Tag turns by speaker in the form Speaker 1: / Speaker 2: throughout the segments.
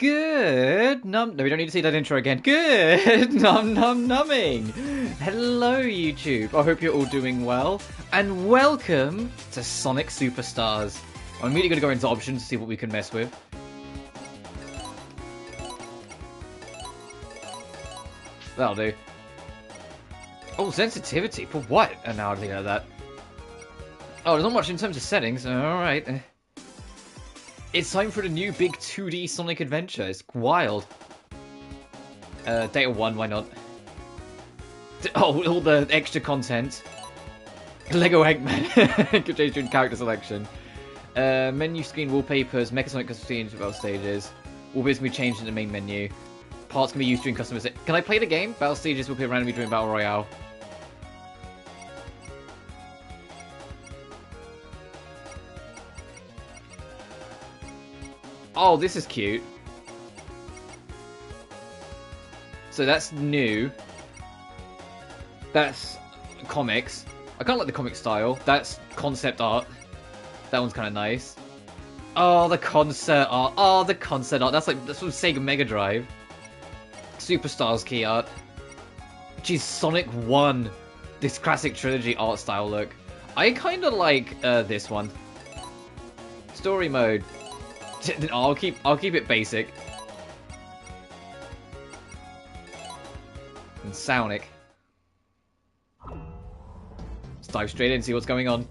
Speaker 1: Good num. No, we don't need to see that intro again. Good numbing. Hello, YouTube. I hope you're all doing well, and welcome to Sonic Superstars. I'm immediately going to go into options to see what we can mess with. That'll do. Oh, sensitivity for what? And now I think of that. Oh, there's not much in terms of settings. All right. It's time for the new big 2D Sonic adventure. It's wild. Data 1, why not? Oh, all the extra content. Lego Eggman. Could change during character selection. Menu screen wallpapers, Mechasonic cutscenes battle stages. Wallpapers can be changed in the main menu. Parts can be used during customization. Can I play the game? Battle stages will appear randomly during Battle Royale. Oh, this is cute. So that's new. That's comics. I kind of like the comic style. That's concept art. That one's kind of nice. Oh, the concert art. Oh, the concert art. That's from Sega Mega Drive. Superstars key art. Geez, Sonic 1. This classic trilogy art style look. I kind of like this one. Story mode. I'll keep it basic. And Sonic. Let's dive straight in and see what's going on.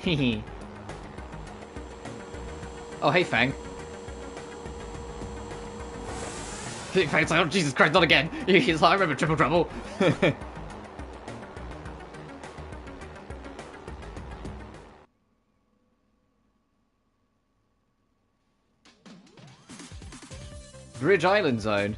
Speaker 1: Hehe. Oh, hey, Fang. Fang's like, oh, Jesus Christ, not again. He's like, I remember Triple Trouble. Bridge Island Zone.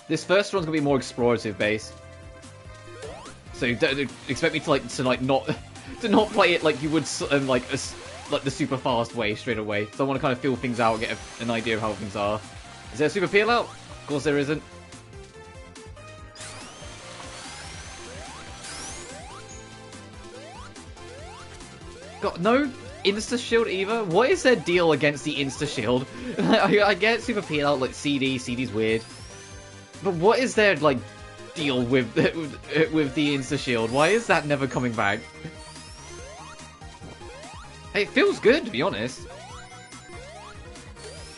Speaker 1: This first one's gonna be more explorative based, so don't expect me to not play it like you would like the super fast way straight away. So I want to kind of feel things out, get an idea of how things are. Is there a super peel out? Of course there isn't. God, no insta shield either. What is their deal against the insta shield? I get super peel out like CD's weird. But what is their, like, deal with the Insta Shield? Why is that never coming back? Hey, it feels good, to be honest.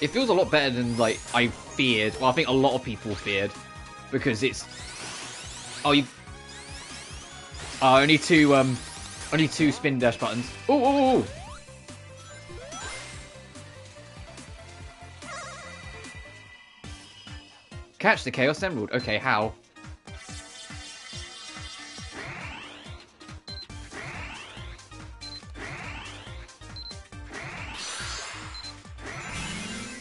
Speaker 1: It feels a lot better than, like, I feared. Well, I think a lot of people feared. Because it's... Oh, you... Oh, only two spin dash buttons. Ooh, ooh, ooh! Catch the Chaos Emerald. Okay, how?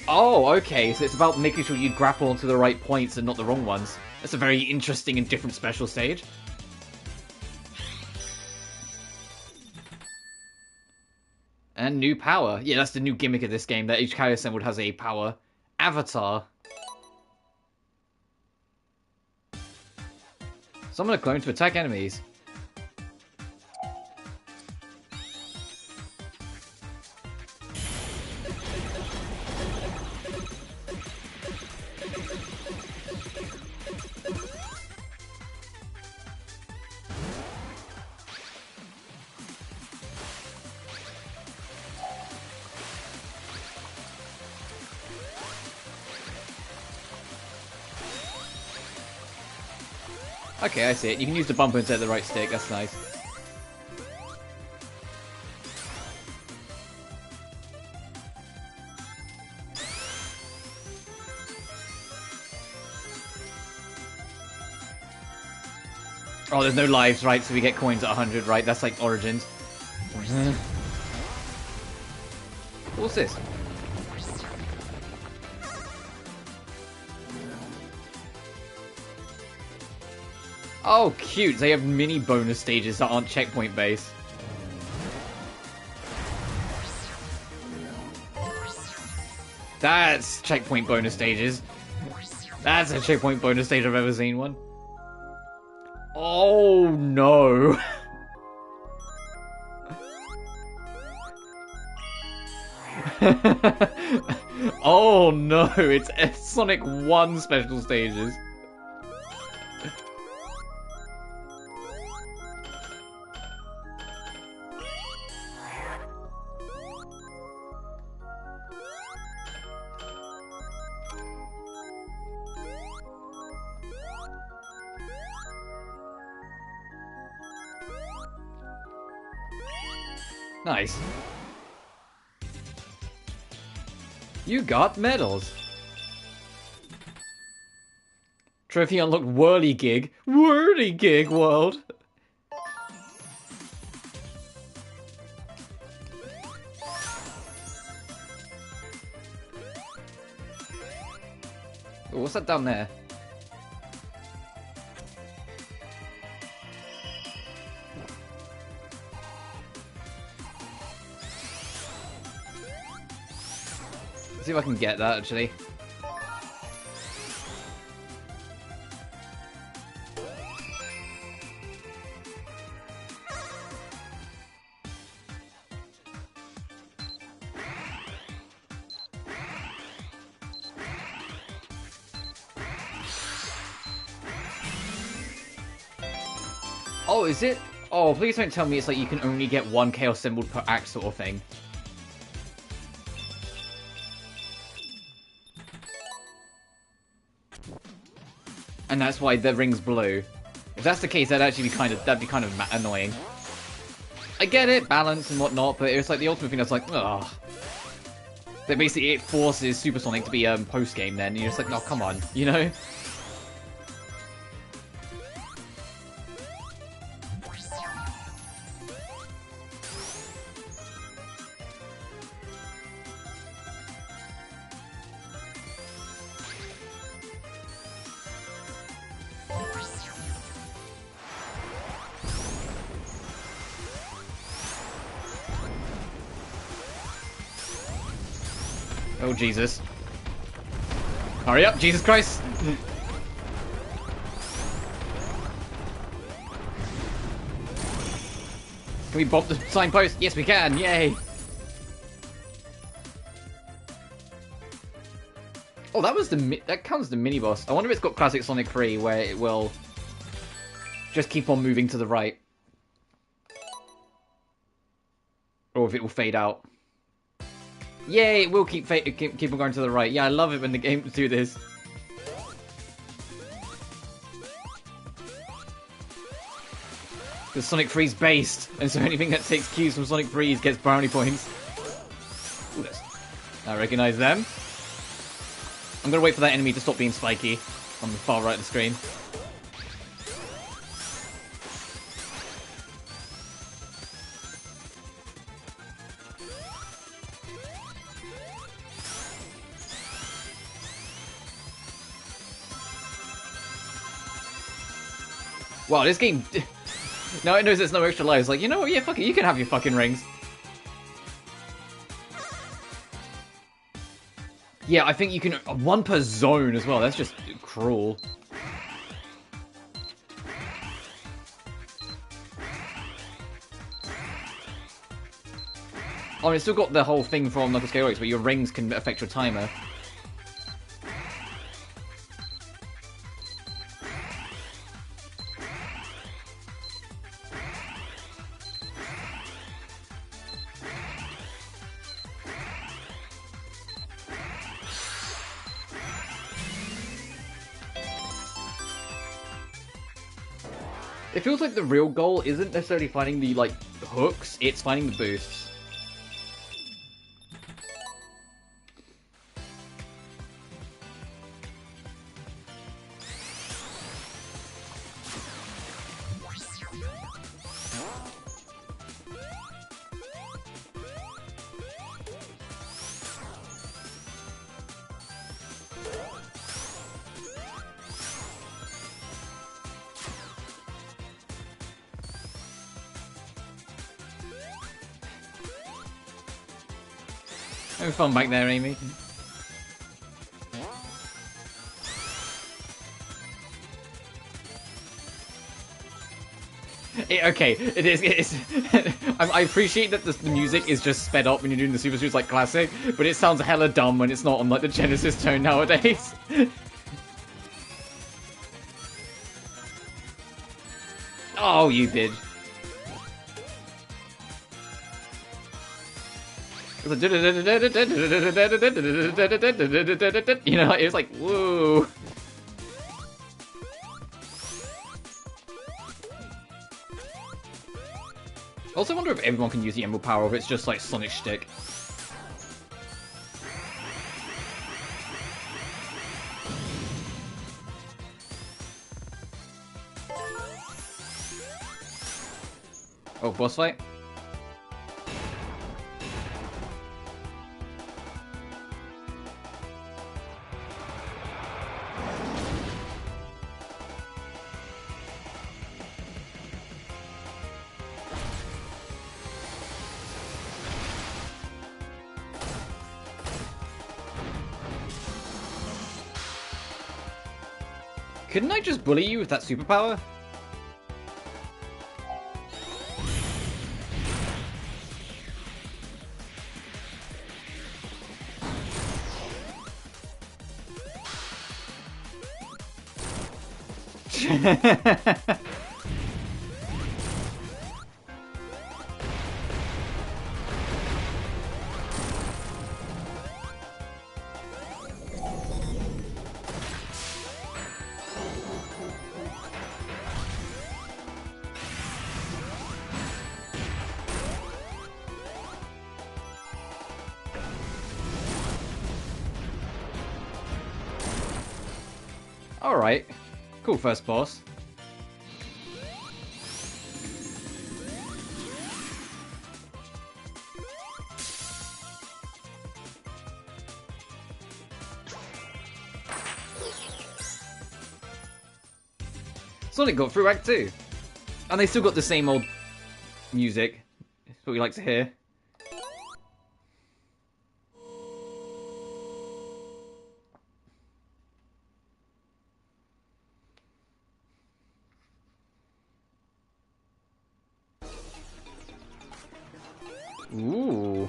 Speaker 1: Oh, okay, so it's about making sure you grapple onto the right points and not the wrong ones. That's a very interesting and different special stage. And new power. Yeah, that's the new gimmick of this game, that each Chaos Emerald has a power avatar. Summon a clone to attack enemies. Okay, I see it. You can use the bumper instead of the right stick. That's nice. Oh, there's no lives, right? So we get coins at 100, right? That's like Origins. What's this? Oh, cute. They have mini bonus stages that aren't checkpoint based. That's checkpoint bonus stages. That's a checkpoint bonus stage I've ever seen one. Oh no. Oh no, it's Sonic 1 special stages. Nice. You got medals. Trophy unlocked Whirligig. Whirligig world. Ooh, what's that down there? See if I can get that, actually. Oh, is it? Oh, please don't tell me it's like you can only get one Chaos Symbol per act sort of thing. And that's why the ring's blue. If that's the case, that'd be kind of annoying. I get it, balance and whatnot, but it's like the ultimate thing that's like, ugh. That basically it forces Supersonic to be post game. Then and you're just like, no, come on, you know. Oh, Jesus. Hurry up, Jesus Christ! Can we bop the signpost? Yes, we can! Yay! Oh, that counts as the mini-boss. I wonder if it's got Classic Sonic 3, where it will just keep on moving to the right. Or if it will fade out. Yay, it will keep on going to the right. Yeah, I love it when the games do this. Because Sonic 3's based, and so anything that takes cues from Sonic 3 gets brownie points. Ooh, I recognize them. I'm gonna wait for that enemy to stop being spiky on the far right of the screen. Wow, this game... Now it knows there's no extra lives. Like, you know what? Yeah, fuck it. You can have your fucking rings. Yeah, I think you can... One per zone as well. That's just cruel. Oh, and it's still got the whole thing from Knuckles KOX, where your rings can affect your timer. It feels like the real goal isn't necessarily finding the, like, hooks, it's finding the boosts. Having fun back there, Amy. Okay, it is. I appreciate that the music is just sped up when you're doing the Super Suits like classic, but it sounds hella dumb when it's not on like the Genesis tone nowadays. Oh, you bitch. You know, it was like, whoa. I also wonder if everyone can use the Emerald Power, or if it's just like Sonic shtick. Oh, boss fight? Couldn't I just bully you with that superpower? Alright. Cool first boss. Sonic got through Act 2. And they still got the same old music. That's what we like to hear. Ooh.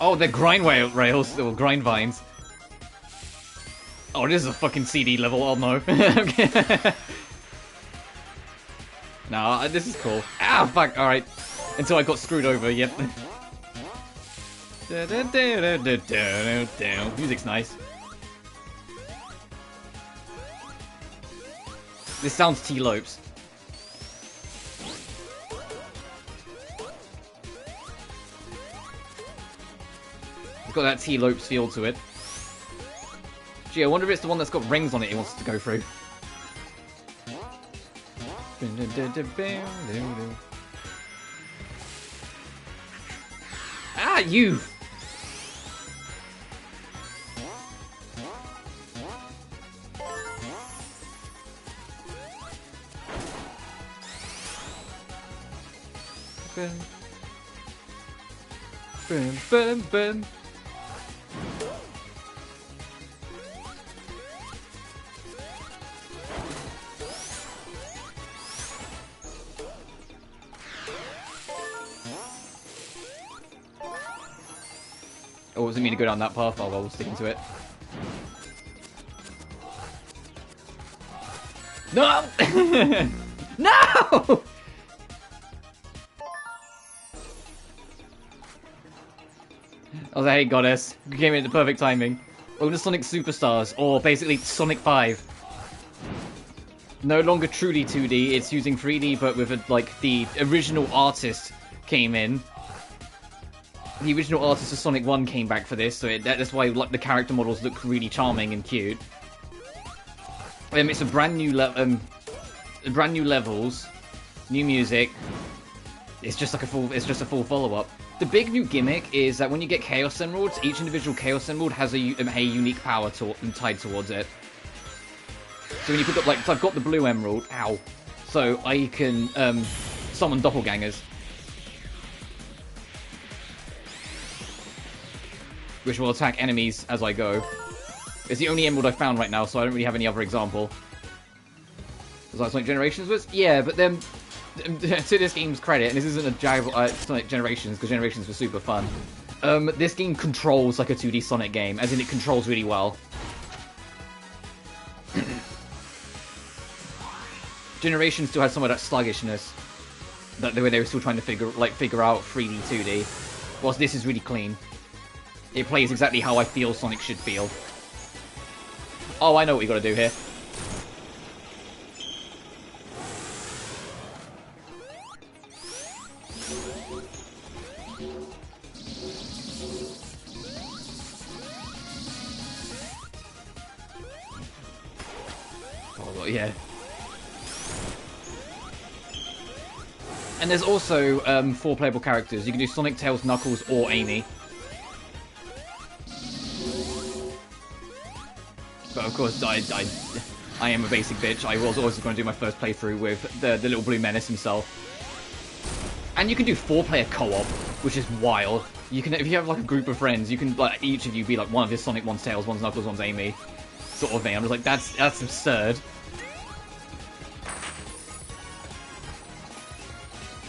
Speaker 1: Oh, they're grind rails, or grind vines. Oh, this is a fucking CD level, oh no. Nah, this is cool. Ah, fuck, alright. Until I got screwed over, yep. Music's nice. This sounds T-Lopes. It's got that T-Lopes feel to it. Gee, I wonder if it's the one that's got rings on it he wants to go through. Ah, you! Boom, boom, boom. Oh, it wasn't me to go down that path. Oh, well, we'll stick to it. No! No! I was like, hey goddess, you came in at the perfect timing. Welcome to Sonic Superstars, or basically Sonic 5. No longer truly 2D, it's using 3D, but with like the original artist came in. The original artist of Sonic 1 came back for this, so that's why like the character models look really charming and cute. It's a brand new levels, new music. It's just like a full follow-up. The big new gimmick is that when you get Chaos Emeralds, each individual Chaos Emerald has a unique power tied towards it. So when you pick up, like, so I've got the blue emerald, ow, so I can summon doppelgangers. Which will attack enemies as I go. It's the only emerald I found right now, so I don't really have any other example. Was that Sonic Generations was? Yeah, but then, to this game's credit, and this isn't a jab at Sonic Generations, because Generations was super fun, this game controls like a 2D Sonic game, as in it controls really well. Generations still had some of that sluggishness, that they were still trying to figure out 3D, 2D, whilst this is really clean. It plays exactly how I feel Sonic should feel. Oh, I know what you gotta do here. Oh, well, yeah. And there's also 4 playable characters. You can do Sonic, Tails, Knuckles, or Amy. But of course, I am a basic bitch. I was always going to do my first playthrough with the little blue menace himself. And you can do 4-player co-op, which is wild. You can, if you have like a group of friends, you can like each of you be like one of this Sonic, one's Tails, one's Knuckles, one's Amy, sort of thing. I'm just like, that's absurd.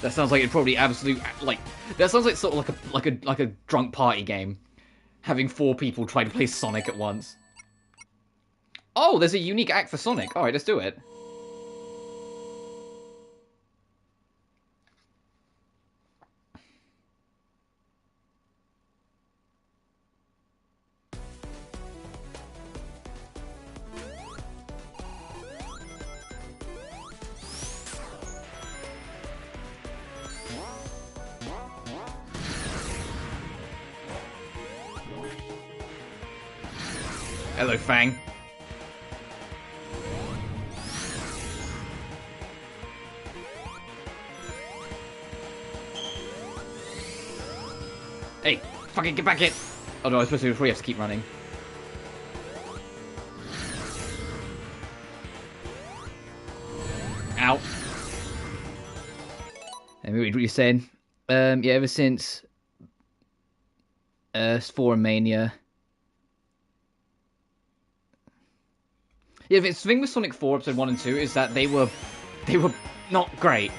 Speaker 1: That sounds like it probably absolute like that sounds like sort of like a drunk party game, having 4 people try to play Sonic at once. Oh, there's a unique act for Sonic. Alright, let's do it. Hello, Fang. Hey, fucking get back in! Oh no, I was supposed to before you have to keep running. Ow. And what you said. Yeah, ever since 4 Mania. Yeah, the thing with Sonic 4 Episode 1 and 2 is that they were not great.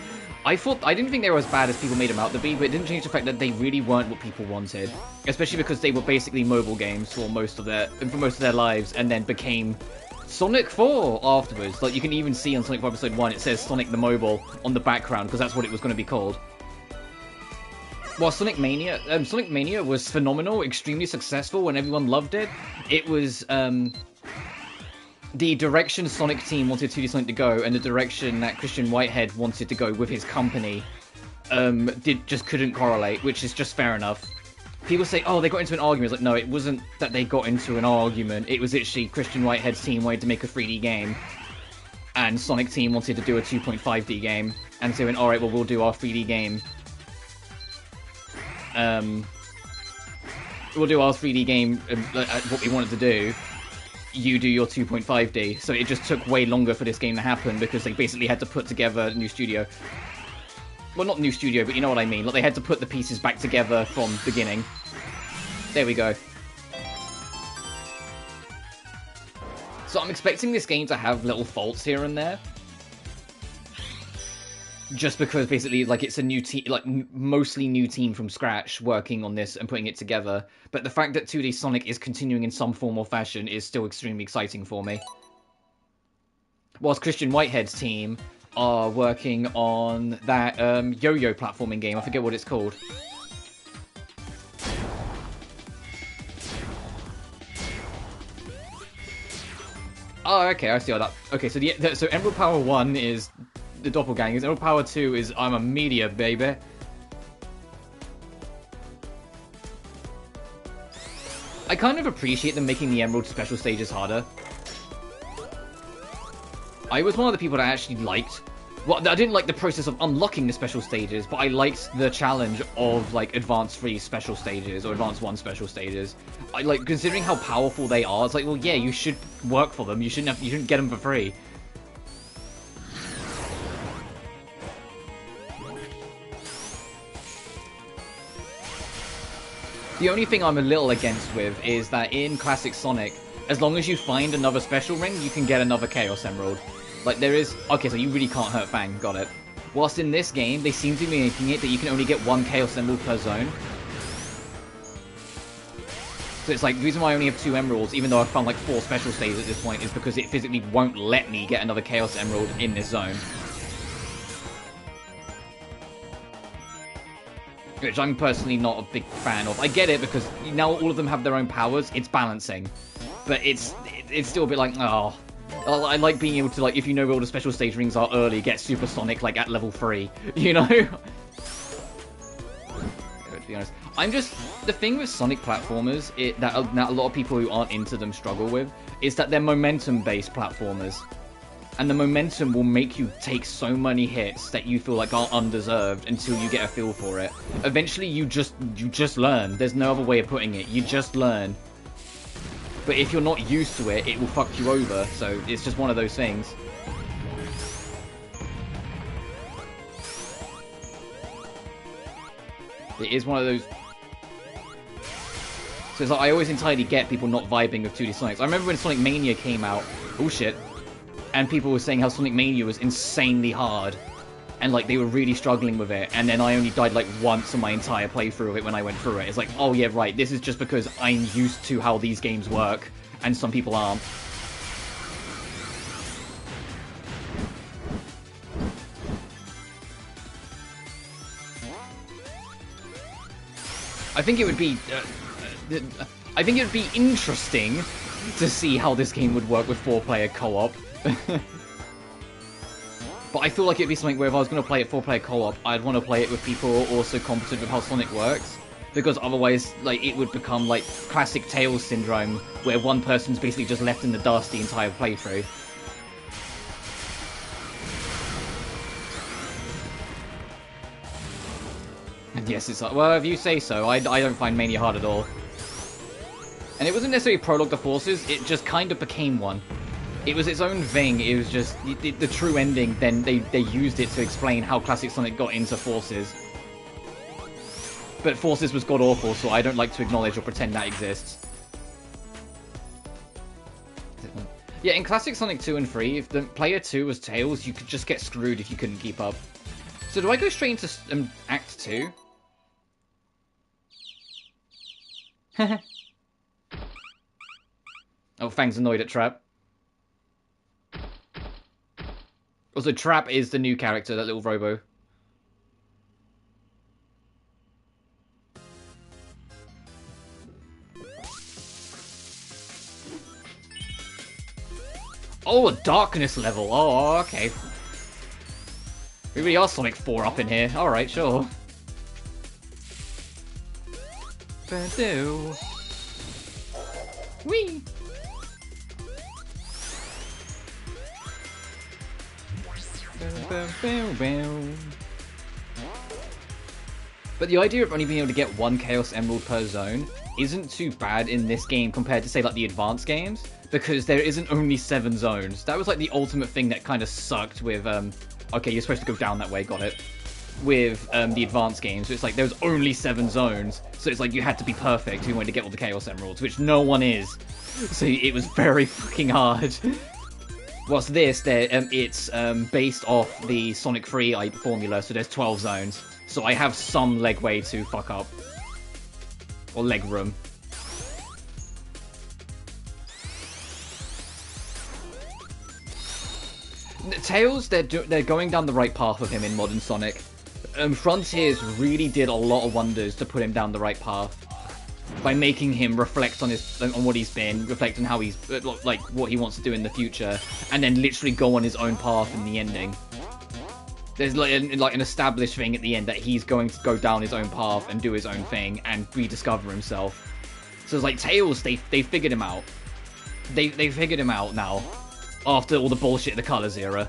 Speaker 1: I didn't think they were as bad as people made them out to be, but it didn't change the fact that they really weren't what people wanted. Especially because they were basically mobile games for most of their lives, and then became Sonic 4 afterwards. Like, you can even see on Sonic 4 Episode 1, it says Sonic the Mobile on the background, because that's what it was going to be called. While Sonic Mania was phenomenal, extremely successful, and everyone loved it, it was, the direction Sonic Team wanted 2D Sonic to go, and the direction that Christian Whitehead wanted to go with his company, just couldn't correlate, which is just fair enough. People say, oh, they got into an argument. It's like, no, it wasn't that they got into an argument. It was actually Christian Whitehead's team wanted to make a 3D game, and Sonic Team wanted to do a 2.5D game, and so they went, alright, well, we'll do our 3D game. We'll do our 3D game, what we wanted to do. You do your 2.5D. So it just took way longer for this game to happen because they basically had to put together a new studio. Well, not new studio, but you know what I mean. Like, they had to put the pieces back together from the beginning. There we go. So I'm expecting this game to have little faults here and there. Just because basically, like, it's a new team, like, mostly new team from scratch working on this and putting it together. But the fact that 2D Sonic is continuing in some form or fashion is still extremely exciting for me. Whilst Christian Whitehead's team are working on that yo-yo platforming game. I forget what it's called. Oh, okay, I see all that. Okay, so so Emerald Power 1 is the doppelgangers. Emerald Power 2 is I'm a meteor, baby. I kind of appreciate them making the Emerald special stages harder. I was one of the people that actually liked Well, I didn't like the process of unlocking the special stages, but I liked the challenge of, like, Advance 3 special stages, or Advance 1 special stages. I like, considering how powerful they are, it's like, well, yeah, you should work for them. You shouldn't get them for free. The only thing I'm a little against with is that in Classic Sonic, as long as you find another special ring, you can get another Chaos Emerald. Like, there is... Okay, so you really can't hurt Fang. Got it. Whilst in this game, they seem to be making it that you can only get one Chaos Emerald per zone. So it's like, the reason why I only have 2 emeralds, even though I've found like 4 special stages at this point, is because it physically won't let me get another Chaos Emerald in this zone. Which I'm personally not a big fan of. I get it, because now all of them have their own powers, it's balancing. But it's still a bit like, oh... I like being able to, like, if you know where all the special stage rings are early, get Supersonic, like, at level 3, you know? To be honest. I'm just... The thing with Sonic platformers, that a lot of people who aren't into them struggle with, is that they're momentum-based platformers. And the momentum will make you take so many hits that you feel like are undeserved until you get a feel for it. Eventually, you just learn. There's no other way of putting it. You just learn. But if you're not used to it, it will fuck you over. So it's just one of those things. It is one of those... So it's like, I always entirely get people not vibing with 2D Sonics. I remember when Sonic Mania came out. Oh shit. And people were saying how Sonic Mania was insanely hard. And like, they were really struggling with it. And then I only died like once on my entire playthrough of it when I went through it. It's like, oh yeah, right, this is just because I'm used to how these games work. And some people aren't. I think it would be... I think it would be interesting to see how this game would work with 4-player co-op. But I feel like it'd be something where if I was going to play it 4-player co-op, I'd want to play it with people who are also competent with how Sonic works. Because otherwise, like, it would become like classic Tails syndrome, where one person's basically just left in the dust the entire playthrough. And yes, it's like, well, if you say so, I don't find Mania hard at all. And it wasn't necessarily Prologue to Forces, it just kind of became one. It was its own thing. It was just the true ending. Then they used it to explain how Classic Sonic got into Forces. But Forces was god-awful, so I don't like to acknowledge or pretend that exists. Yeah, in Classic Sonic 2 and 3, if the player 2 was Tails, you could just get screwed if you couldn't keep up. So do I go straight into Act 2? Oh, Fang's annoyed at Trap. Also, Trap is the new character, that little Robo. Oh, a darkness level. Oh, okay. We really are Sonic 4 up in here. Alright, sure. Whee! But the idea of only being able to get one Chaos Emerald per zone isn't too bad in this game compared to, say, like the advanced games, because there isn't only 7 zones. That was like the ultimate thing that kind of sucked with, okay, you're supposed to go down that way, got it. With the advanced games, so it's like there was only 7 zones, so it's like you had to be perfect if you wanted to get all the Chaos Emeralds, which no one is. So it was very fucking hard. Whilst this, it's based off the Sonic 3 formula, so there's 12 zones. So I have some legway to fuck up. Or leg room. Tails, they're going down the right path with him in Modern Sonic. Frontiers really did a lot of wonders to put him down the right path. By making him reflect on what he's been, reflect on how he's, like, what he wants to do in the future, and then literally go on his own path in the ending. There's like an established thing at the end that he's going to go down his own path and do his own thing and rediscover himself. So it's like Tails, they figured him out. They figured him out now, after all the bullshit of the Colors era.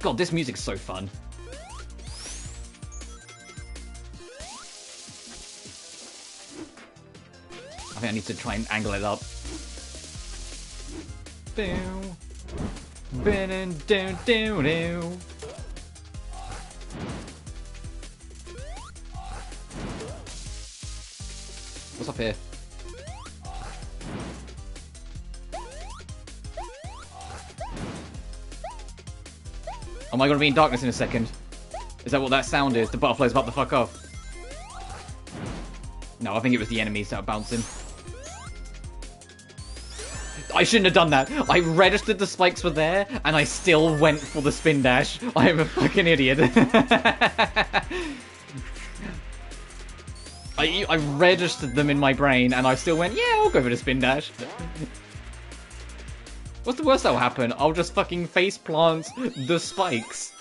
Speaker 1: God, this music's so fun. I think I need to try and angle it up. What's up here? Am I gonna be in darkness in a second? Is that what that sound is? The butterfly's about to fuck off. No, I think it was the enemies that are bouncing. I shouldn't have done that. I registered the spikes were there, and I still went for the spin dash. I am a fucking idiot. I registered them in my brain, and I still went, yeah, I'll go for the spin dash. What's the worst that'll happen? I'll just fucking face plant the spikes.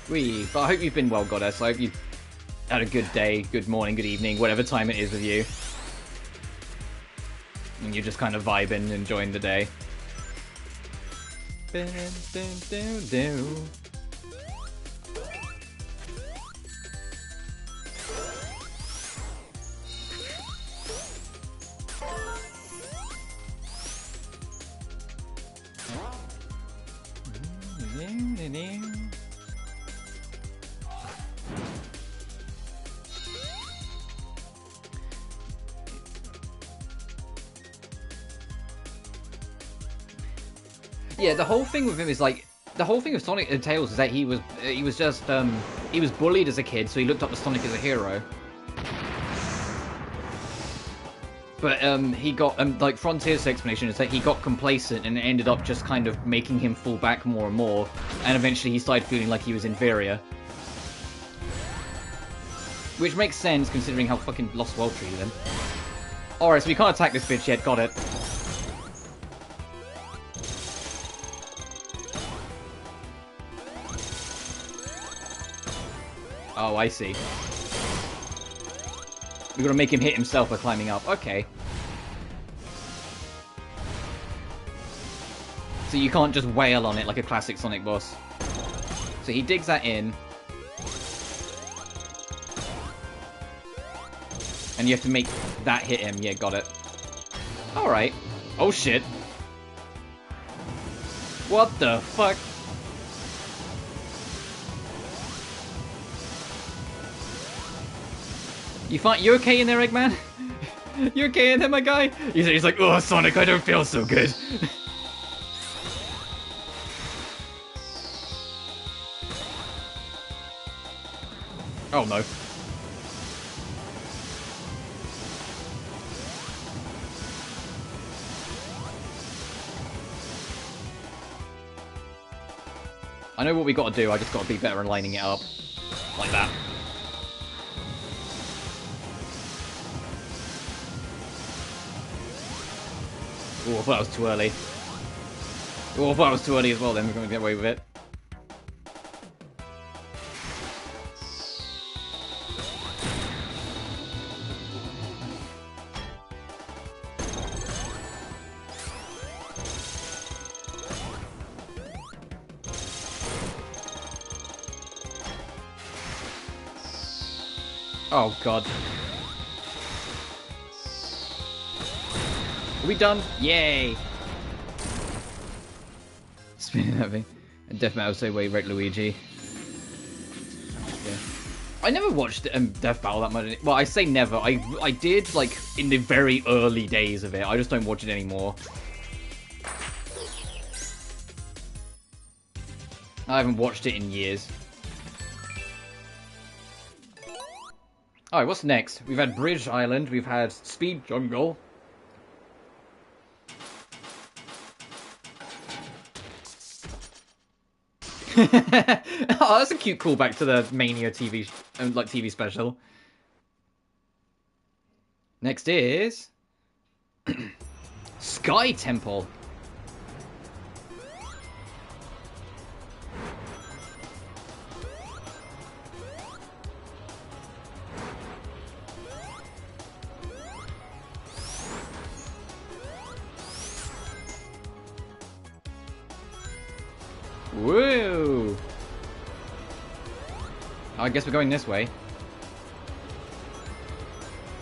Speaker 1: Wee, but I hope you've been well, Goddess. I hope you had a good day, good morning, good evening, whatever time it is with you. And you're just kind of vibing, enjoying the day. Yeah, the whole thing with him is like, the whole thing with Sonic and Tails is that he was just he was bullied as a kid, so he looked up to Sonic as a hero. But he got like Frontier's explanation is that he got complacent and it ended up just kind of making him fall back more and more, and eventually he started feeling like he was inferior. Which makes sense considering how fucking Lost World treated him. Alright, so we can't attack this bitch yet, got it. Oh, I see. We're gonna make him hit himself by climbing up. Okay. So you can't just wail on it like a classic Sonic boss. So he digs that in. And you have to make that hit him. Yeah, got it. Alright. Oh, shit. What the fuck? You okay in there, Eggman? You okay in there, my guy? He's like, oh, Sonic, I don't feel so good. Oh, no. I know what we gotta do, I just gotta be better at lining it up. Like that. Oh, I thought that was too early. Oh, I thought it was too early as well then, we're gonna get away with it. Oh god. Are we done? Yay! Spinning that thing. And Death Battle say wait, right, Luigi. Yeah. I never watched Death Battle that much. Well, I say never. I did, like, in the very early days of it. I just don't watch it anymore. I haven't watched it in years. Alright, what's next? We've had Bridge Island, we've had Speed Jungle. Oh, that's a cute callback to the Mania TV, TV special. Next is Sky Temple. Woo! I guess we're going this way.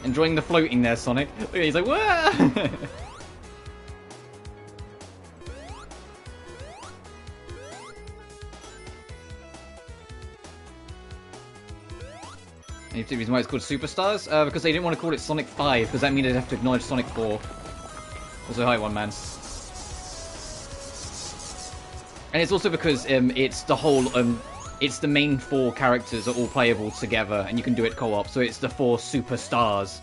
Speaker 1: Enjoying the floating there, Sonic. Look, he's like, whoa! Any particular reason why it's called Superstars? Because they didn't want to call it Sonic 5, because that means they'd have to acknowledge Sonic 4. Also, hi, one man. And it's also because it's the whole, it's the main 4 characters are all playable together, and you can do it co-op, so it's the 4 superstars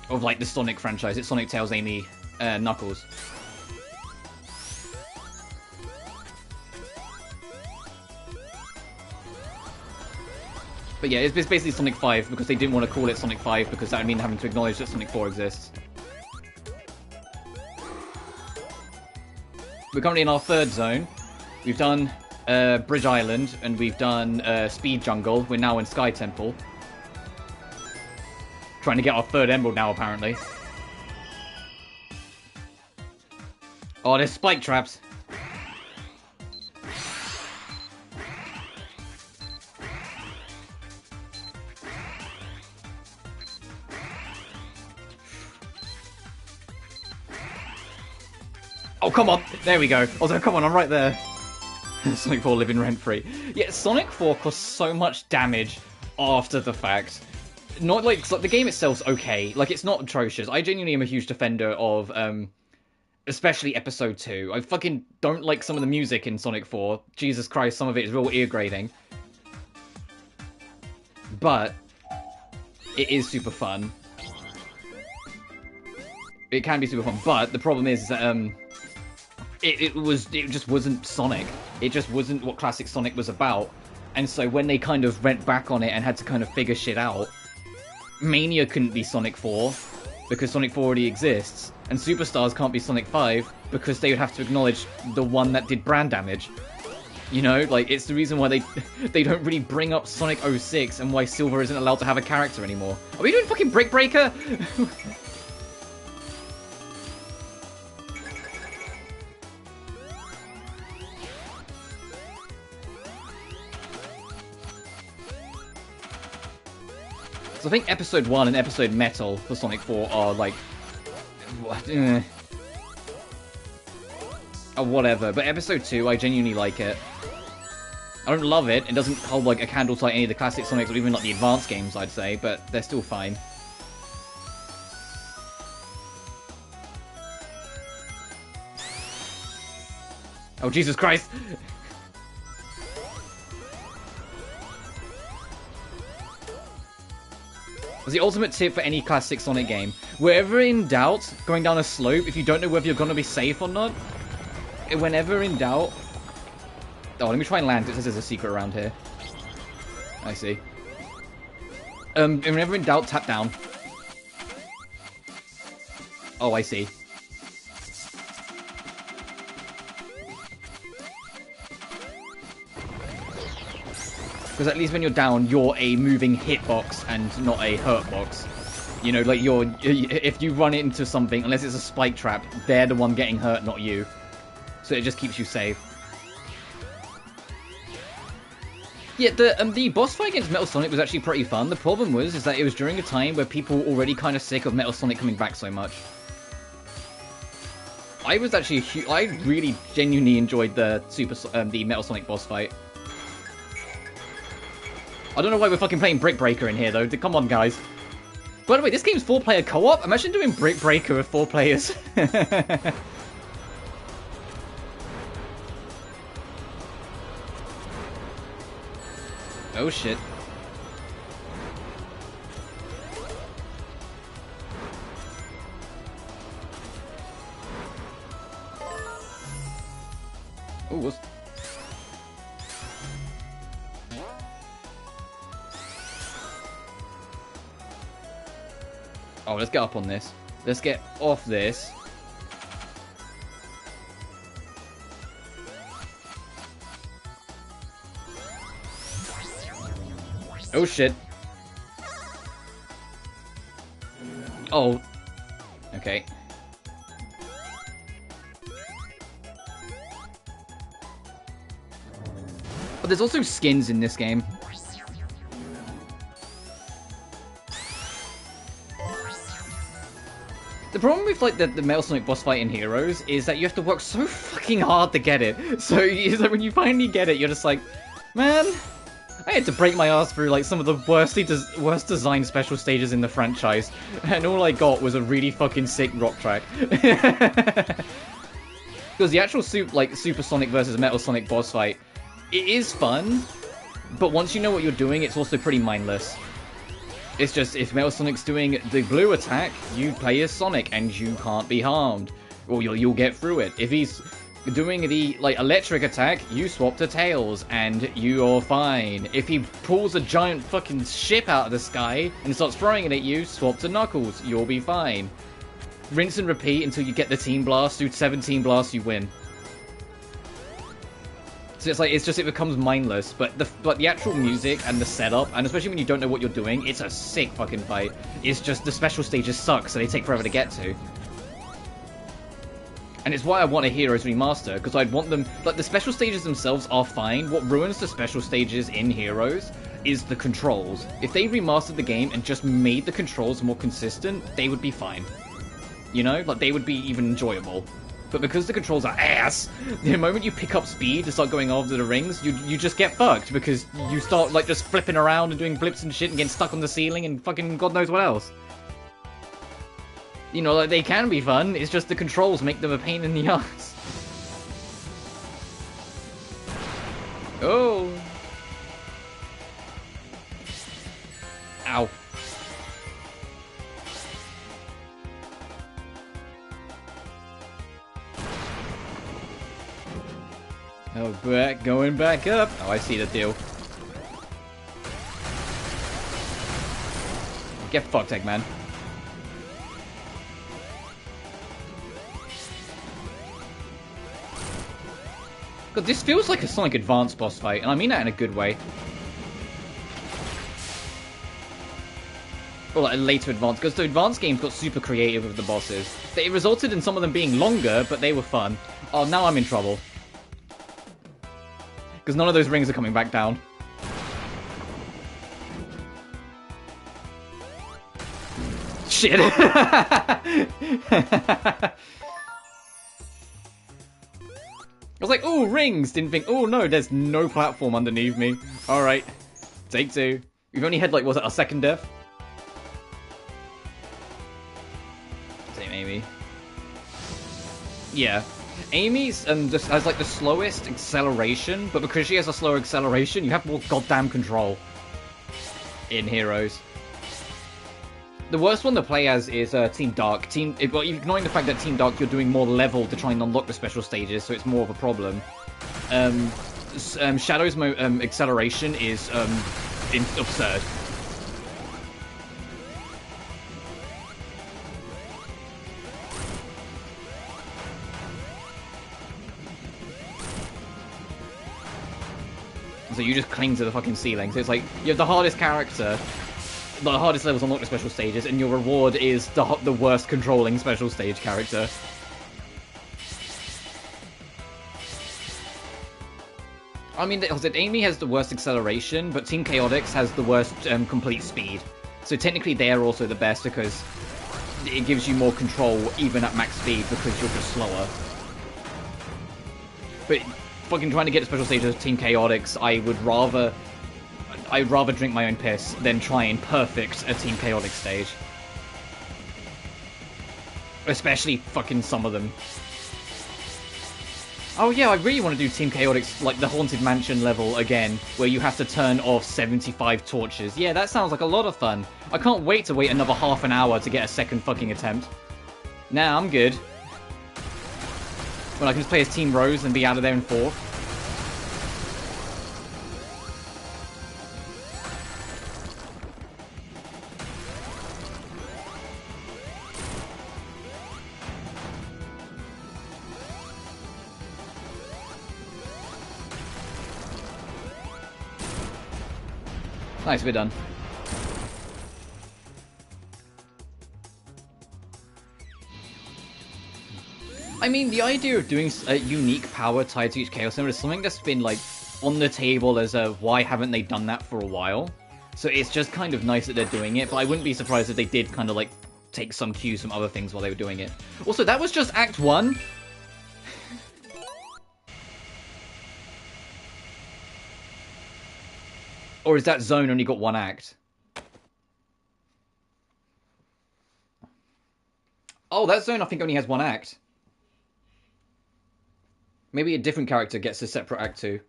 Speaker 1: of, like, the Sonic franchise. It's Sonic, Tails, Amy, Knuckles. But yeah, it's basically Sonic 5, because they didn't want to call it Sonic 5, because that would mean having to acknowledge that Sonic 4 exists. We're currently in our 3rd zone. We've done Bridge Island, and we've done Speed Jungle. We're now in Sky Temple. Trying to get our 3rd emerald now, apparently. Oh, there's spike traps. Oh, come on! There we go. I was like, come on, I'm right there. Sonic 4 living rent-free. Yeah, Sonic 4 caused so much damage after the fact. Not like the game itself's okay. Like, it's not atrocious. I genuinely am a huge defender of, especially Episode 2. I fucking don't like some of the music in Sonic 4. Jesus Christ, some of it is real ear-grating. But it is super fun. It can be super fun, but the problem is that, it just wasn't Sonic. It just wasn't what classic Sonic was about. And so when they kind of went back on it and had to kind of figure shit out, Mania couldn't be Sonic 4, because Sonic 4 already exists, and Superstars can't be Sonic 5, because they would have to acknowledge the one that did brand damage. You know, like, it's the reason why they don't really bring up Sonic 06, and why Silver isn't allowed to have a character anymore. Are we doing fucking Brick Breaker? I think Episode 1 and Episode Metal for Sonic 4 are, like, whatever. But Episode 2, I genuinely like it. I don't love it. It doesn't hold, like, a candle to, like, any of the classic Sonics, or even, like, the advanced games, I'd say. But they're still fine. Oh, Jesus Christ! The ultimate tip for any classic Sonic game. Wherever in doubt, going down a slope, if you don't know whether you're going to be safe or not, whenever in doubt... Oh, let me try and land. It says there's a secret around here. I see. Whenever in doubt, tap down. Oh, I see. Because at least when you're down, you're a moving hitbox and not a hurt box. You know, like, if you run into something, unless it's a spike trap, they're the one getting hurt, not you. So it just keeps you safe. Yeah, the boss fight against Metal Sonic was actually pretty fun. The problem is that it was during a time where people were already kind of sick of Metal Sonic coming back so much. I was actually I really genuinely enjoyed the Metal Sonic boss fight. I don't know why we're fucking playing Brick Breaker in here, though. Come on, guys. By the way, this game's 4-player co-op? Imagine doing Brick Breaker with 4 players. Oh, shit. Oh, what's... Oh, let's get up on this. Let's get off this. Oh, shit. Oh. Okay. But there's also skins in this game. The problem with like the Metal Sonic boss fight in Heroes is that you have to work so fucking hard to get it. So when you finally get it, you're just like, man, I had to break my ass through like some of the worst designed special stages in the franchise, and all I got was a really fucking sick rock track. Because the actual Super Sonic versus Metal Sonic boss fight, it is fun, but once you know what you're doing, it's also pretty mindless. It's just, if Metal Sonic's doing the blue attack, you play as Sonic and you can't be harmed. Or you'll get through it. If he's doing the electric attack, you swap to Tails and you're fine. If he pulls a giant fucking ship out of the sky and starts throwing it at you, swap to Knuckles, you'll be fine. Rinse and repeat until you get the Team Blast. Do 17 blasts, you win. So it becomes mindless, but the actual music and the setup, and especially when you don't know what you're doing, it's a sick fucking fight. It's just the special stages suck, so they take forever to get to. And it's why I want a Heroes remaster, because I'd want them, the special stages themselves are fine. What ruins the special stages in Heroes is the controls. If they remastered the game and just made the controls more consistent, they would be fine. You know, they would be even enjoyable. But because the controls are ass, the moment you pick up speed to start going after the rings, you just get fucked, because you start, just flipping around and doing blips and shit and getting stuck on the ceiling and fucking God knows what else. You know, they can be fun, it's just the controls make them a pain in the ass. Oh! Ow. Oh, going back up. Oh, I see the deal. Get fucked, Eggman. God, this feels like a Sonic Advance boss fight, and I mean that in a good way. Or a later Advance, because the Advance games got super creative with the bosses. It resulted in some of them being longer, but they were fun. Oh, now I'm in trouble. Because none of those rings are coming back down. Shit! I was like, ooh, rings! Didn't think, oh no, there's no platform underneath me. Alright, take two. We've only had, was it a second death? Same Amy. Yeah. Amy's just has the slowest acceleration, but because she has a slower acceleration, you have more goddamn control in Heroes. The worst one to play as is Team Dark. Well, ignoring the fact that Team Dark, you're doing more level to try and unlock the special stages, so it's more of a problem. Shadow's acceleration is absurd. So you just cling to the fucking ceiling. So it's like, you have the hardest character, the hardest levels unlock the special stages, and your reward is the worst controlling special stage character. I mean, Amy has the worst acceleration, but Team Chaotix has the worst complete speed. So technically they're also the best because it gives you more control even at max speed because you're just slower. But fucking trying to get to special stages of Team Chaotix, I'd rather drink my own piss than try and perfect a Team Chaotix stage. Especially fucking some of them. Oh yeah, I really want to do Team Chaotix, the Haunted Mansion level again, where you have to turn off 75 torches. Yeah, that sounds like a lot of fun. I can't wait to wait another half an hour to get a second fucking attempt. Nah, I'm good. When I can just play as Team Rose and be out of there in 4. Nice, we're done. I mean, the idea of doing a unique power tied to each Chaos Emerald is something that's been, on the table as a why haven't they done that for a while. So it's just kind of nice that they're doing it, but I wouldn't be surprised if they did kind of like take some cues from other things while they were doing it. Also, that was just Act 1. Or is that zone only got one act? Oh, that zone I think only has one act. Maybe a different character gets a separate act too.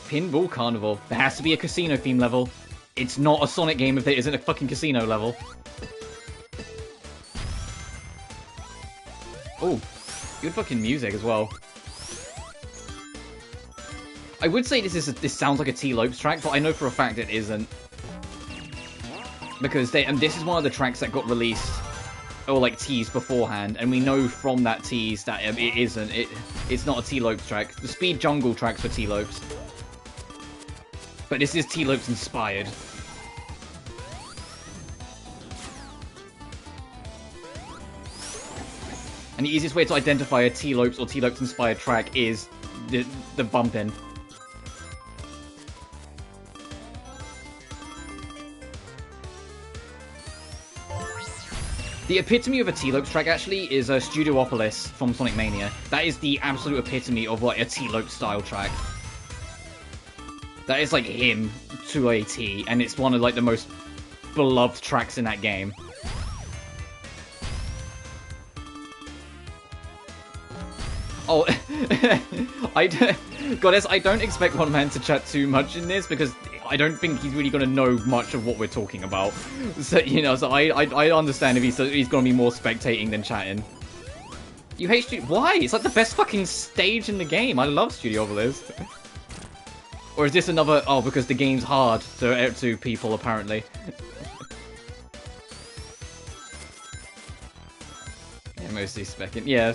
Speaker 1: Pinball Carnival. There has to be a casino theme level. It's not a Sonic game if there isn't a fucking casino level. Oh, good fucking music as well. I would say this sounds like a T-Lopes track, but I know for a fact it isn't. Because this is one of the tracks that got released, or like teased beforehand, and we know from that tease that it isn't. It's not a T-Lopes track. The Speed Jungle tracks for T-Lopes. But this is T-Lopes inspired. And the easiest way to identify a T-Lopes or T-Lopes inspired track is the bump in. The epitome of a T-Lopes track, actually, is Studiopolis from Sonic Mania. That is the absolute epitome of what a T-Lopes style track. That is like him to a T, and it's one of like the most beloved tracks in that game. Oh, Goddess, I don't expect One Man to chat too much in this, because I don't think he's really going to know much of what we're talking about. So, you know, so I understand if he's going to be more spectating than chatting. You hate Studio... Why? It's like the best fucking stage in the game. I love Studiopolis. Or is this another... Oh, because the game's hard to people, apparently. Yeah, mostly specking. Yeah.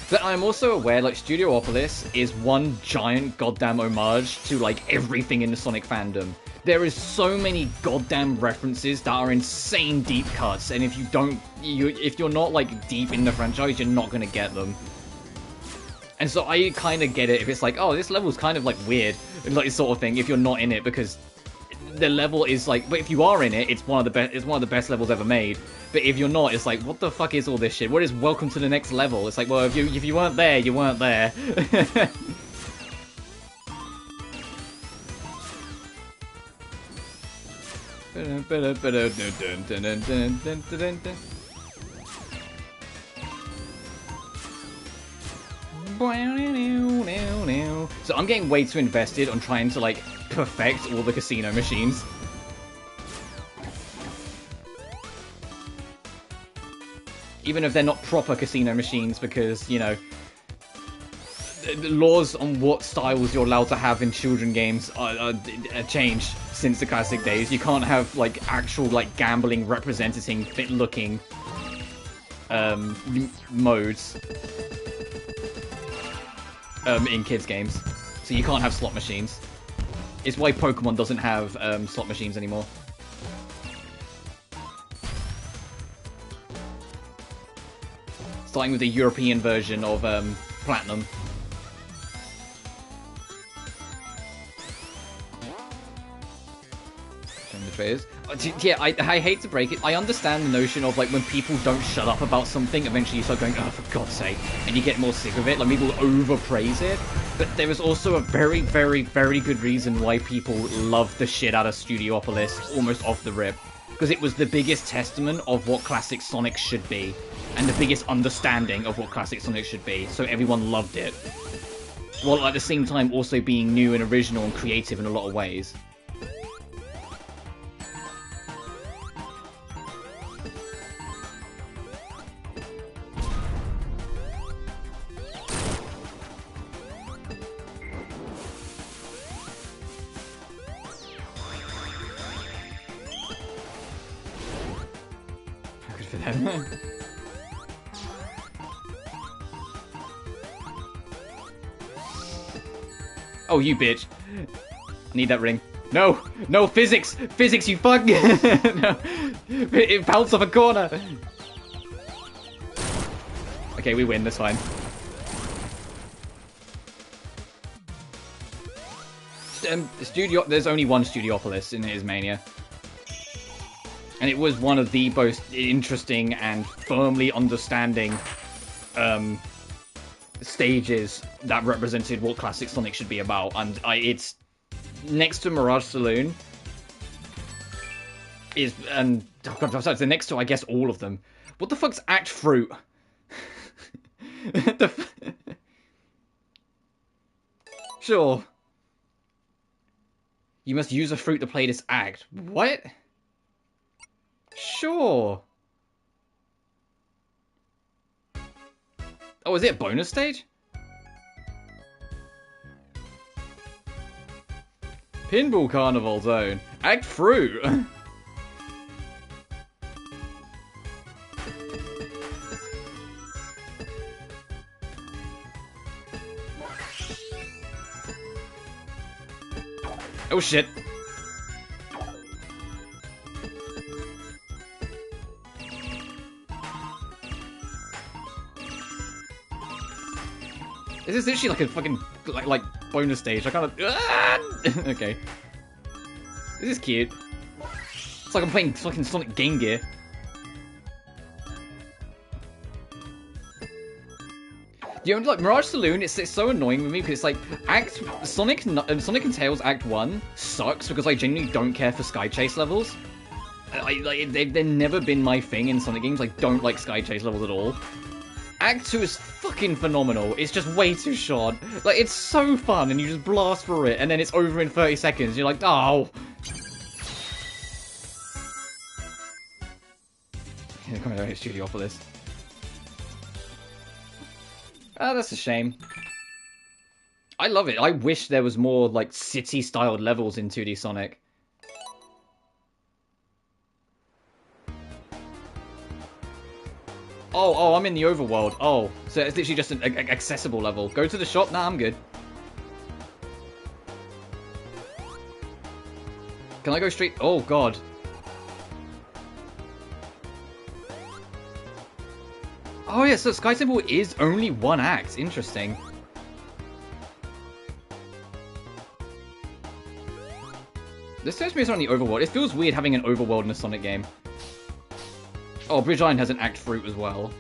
Speaker 1: But I'm also aware, like, Studiopolis is one giant goddamn homage to, like, everything in the Sonic fandom. There is so many goddamn references that are insane deep cuts, and if you're not, like, deep in the franchise, you're not gonna get them. And so I kind of get it if it's like, oh, this level's kind of, like, weird, like, sort of thing, if you're not in it, because the level is, like, but if you are in it, it's one of the best levels ever made. But if you're not, it's like, what the fuck is all this shit? What is welcome to the next level? It's like, well, if you weren't there, you weren't there. So I'm getting way too invested on trying to, like, perfect all the casino machines. Even if they're not proper casino machines, because, you know, the laws on what styles you're allowed to have in children games are changed since the classic days. You can't have, like, actual, like, gambling representing fit-looking modes in kids' games. So you can't have slot machines. It's why Pokemon doesn't have slot machines anymore. Starting with the European version of Platinum. Yeah, I hate to break it. I understand the notion of, like, when people don't shut up about something, eventually you start going, oh, for God's sake, and you get more sick of it. Like, people overpraise it. But there is also a very, very, very good reason why people love the shit out of Studiopolis almost off the rip. Because it was the biggest testament of what classic Sonic should be. And the biggest understanding of what classic Sonic should be, so everyone loved it. While at the same time also being new and original and creative in a lot of ways. Good for them. Oh, you bitch. Need that ring. No! No, physics! Physics, you fuck! No. It bounced off a corner! Okay, we win, that's fine. There's only one Studiopolis in his Mania. And it was one of the most interesting and firmly understanding stages that represented what classic Sonic should be about. And it's next to Mirage Saloon is, and oh God, besides the next to, I guess, all of them. What the fuck's Act Fruit? Sure. You must use a fruit to play this act. What? Sure. Oh, is it a bonus stage? Pinball Carnival Zone. Act Fruit. Oh shit. This is literally like a fucking like bonus stage. I kind of okay. This is cute. It's like I'm playing fucking Sonic Game Gear. You know, like Mirage Saloon, it's so annoying with me because it's like Sonic and Tails Act 1 sucks because I genuinely don't care for Sky Chase levels. They've never been my thing in Sonic games. I don't like Sky Chase levels at all. Act 2 is fucking phenomenal. It's just way too short. Like, it's so fun and you just blast through it and then it's over in 30 seconds. You're like, oh. Come on, Studiopolis. Oh, that's a shame. I love it. I wish there was more, like, city-styled levels in 2D Sonic. Oh, I'm in the overworld. Oh, so it's literally just an accessible level. Go to the shop? Nah, I'm good. Can I go straight? Oh, God. Oh, yeah, so Sky Temple is only one act. Interesting. This tells me it's on the overworld. It feels weird having an overworld in a Sonic game. Oh, Bridge Island has an Act Fruit as well.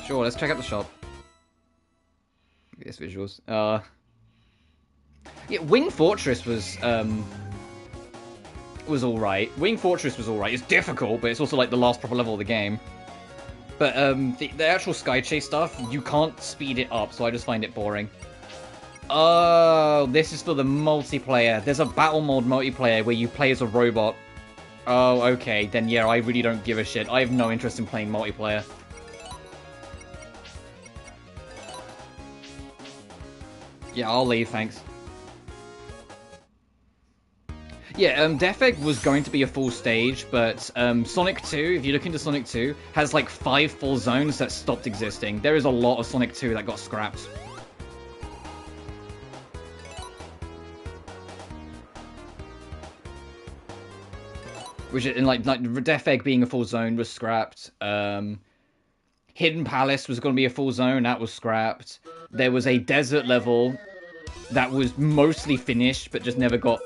Speaker 1: Sure, let's check out the shop. Yes, visuals. Yeah, Wing Fortress was alright. Wing Fortress was alright. It's difficult, but it's also like the last proper level of the game. But the actual Sky Chase stuff, you can't speed it up, so I just find it boring. Oh, this is for the multiplayer. There's a battle mode multiplayer where you play as a robot. Oh, okay. Then yeah, I really don't give a shit. I have no interest in playing multiplayer. Yeah, I'll leave, thanks. Yeah, Death Egg was going to be a full stage, but Sonic 2, if you look into Sonic 2, has like 5 full zones that stopped existing. There is a lot of Sonic 2 that got scrapped. Which, in like Death Egg being a full zone was scrapped. Hidden Palace was going to be a full zone, that was scrapped. There was a desert level that was mostly finished, but just never got...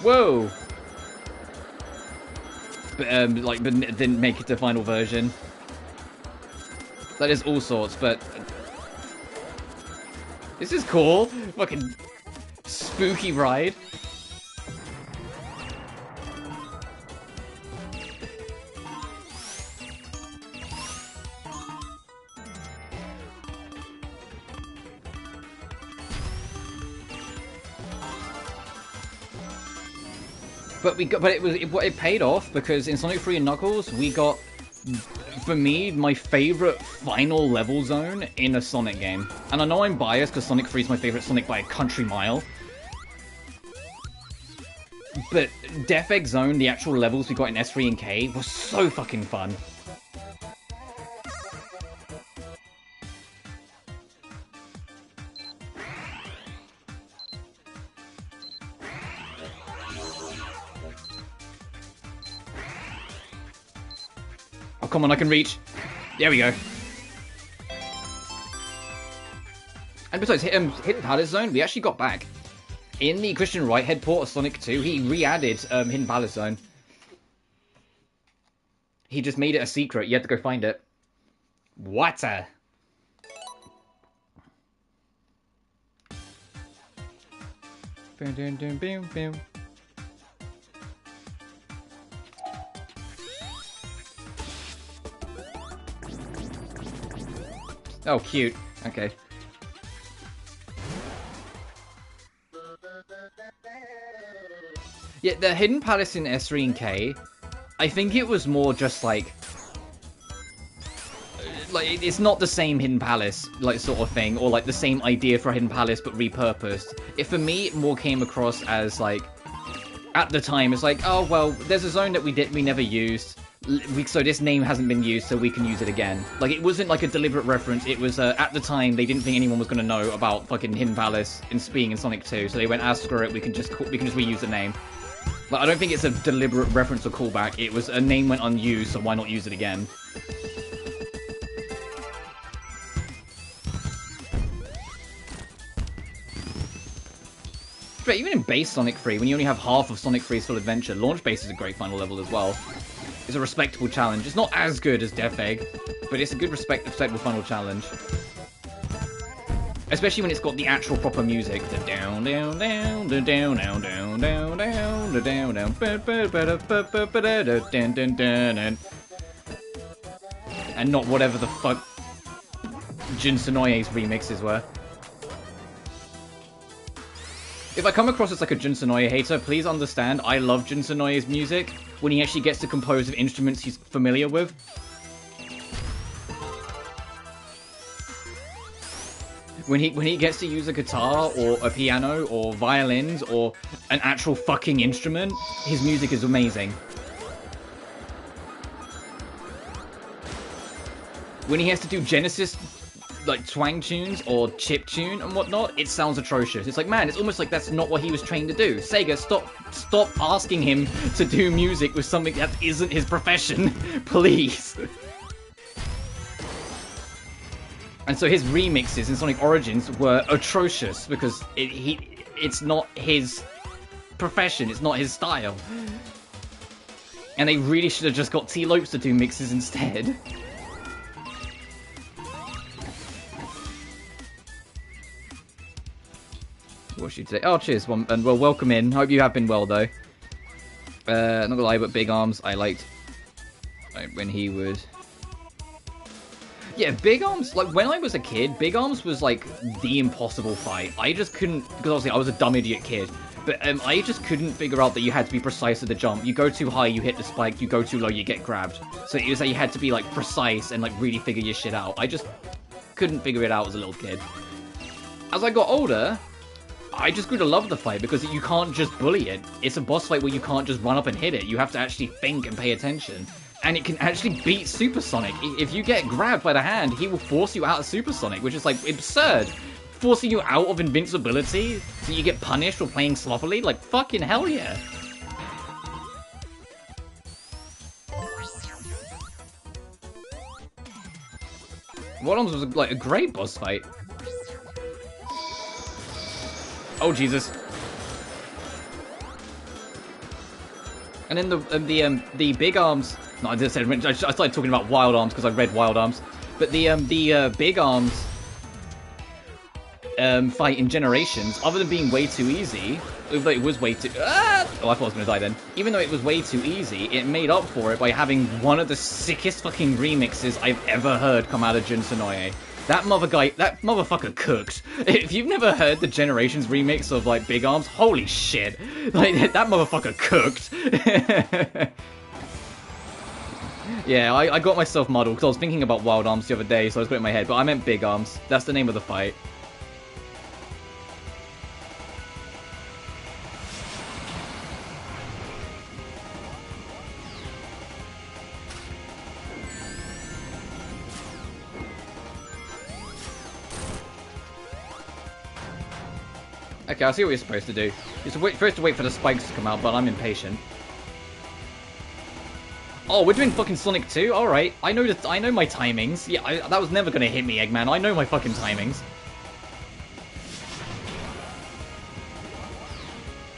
Speaker 1: Whoa! But didn't make it to the final version. That is all sorts, but... This is cool! Fucking spooky ride. But it paid off because in Sonic 3 and Knuckles we got, for me, my favorite final level zone in a Sonic game. And I know I'm biased because Sonic 3 is my favorite Sonic by a country mile. But Death Egg Zone, the actual levels we got in S3 and K, was so fucking fun. come on, I can reach. There we go. And besides, Hidden Palace Zone, we actually got back. In the Christian Whitehead port of Sonic 2, he re-added Hidden Palace Zone. He just made it a secret. You had to go find it. What? Oh, cute. Okay. Yeah, the Hidden Palace in S3 and K, I think it was more just like it's not the same Hidden Palace, like, sort of thing, or like the same idea for a Hidden Palace but repurposed. For me, it more came across as like, at the time, it's like, oh well, there's a zone that we never used, so this name hasn't been used, so we can use it again. Like, it wasn't like a deliberate reference. It was at the time they didn't think anyone was gonna know about fucking Hidden Palace being in Sonic 2, so they went, ah, screw it, we can just reuse the name. Like, I don't think it's a deliberate reference or callback. It was a name went unused, so why not use it again? But even in base Sonic 3, when you only have half of Sonic 3's full adventure, Launch Base is a great final level as well. It's a respectable challenge. It's not as good as Death Egg, but it's a good respectable final challenge. Especially when it's got the actual proper music. The down, down, down, the down, down, down, down, down, the down, down, dun, dun, dun, and not whatever the fuck Jun Sonoye's remixes were. If I come across as like a Jun Sonoye hater, please understand, I love Jun Sonoye's music when he actually gets to compose with instruments he's familiar with. When he gets to use a guitar, or a piano, or violins, or an actual fucking instrument, his music is amazing. When he has to do Genesis, like, twang tunes, or chip tune, and whatnot, it sounds atrocious. It's like, man, it's almost like that's not what he was trained to do. Sega, stop asking him to do music with something that isn't his profession, please. And so his remixes in Sonic Origins were atrocious because it's not his profession, it's not his style. And they really should have just got T-Lopes to do mixes instead. What's she today? Oh, cheers, and well, welcome in. Hope you have been well, though. Not gonna lie, but Big Arms, I liked when he would... Yeah, Big Arms, like, when I was a kid, Big Arms was, like, the impossible fight. I just couldn't, because obviously I was a dumb idiot kid, but I just couldn't figure out that you had to be precise with the jump. You go too high, you hit the spike, you go too low, you get grabbed. So it was like you had to be, like, precise and, like, really figure your shit out. I just couldn't figure it out as a little kid. As I got older, I just grew to love the fight because you can't just bully it. It's a boss fight where you can't just run up and hit it. You have to actually think and pay attention. And it can actually beat Super Sonic. If you get grabbed by the hand, he will force you out of Super Sonic, which is, like, absurd. Forcing you out of invincibility so you get punished for playing sloppily? Like, fucking hell yeah. Wild Arms was, like, a great boss fight. Oh, Jesus. And then the Big Arms... No, I started talking about Wild Arms because I read Wild Arms. But the Big Arms fight in Generations, other than being way too easy, even though it was way too... Oh, I thought I was going to die then. Even though it was way too easy, it made up for it by having one of the sickest fucking remixes I've ever heard come out of Jun Sonoye. That motherfucker cooked. If you've never heard the Generations remix of, like, Big Arms, holy shit. Like, that motherfucker cooked. Yeah, I got myself muddled because I was thinking about Wild Arms the other day, so I was putting it in my head, but I meant Big Arms. That's the name of the fight. Okay, I see what you're supposed to do. You're supposed to wait for the spikes to come out, but I'm impatient. Oh, we're doing fucking Sonic 2? Alright. I know my timings. Yeah, that was never gonna hit me, Eggman. I know my fucking timings.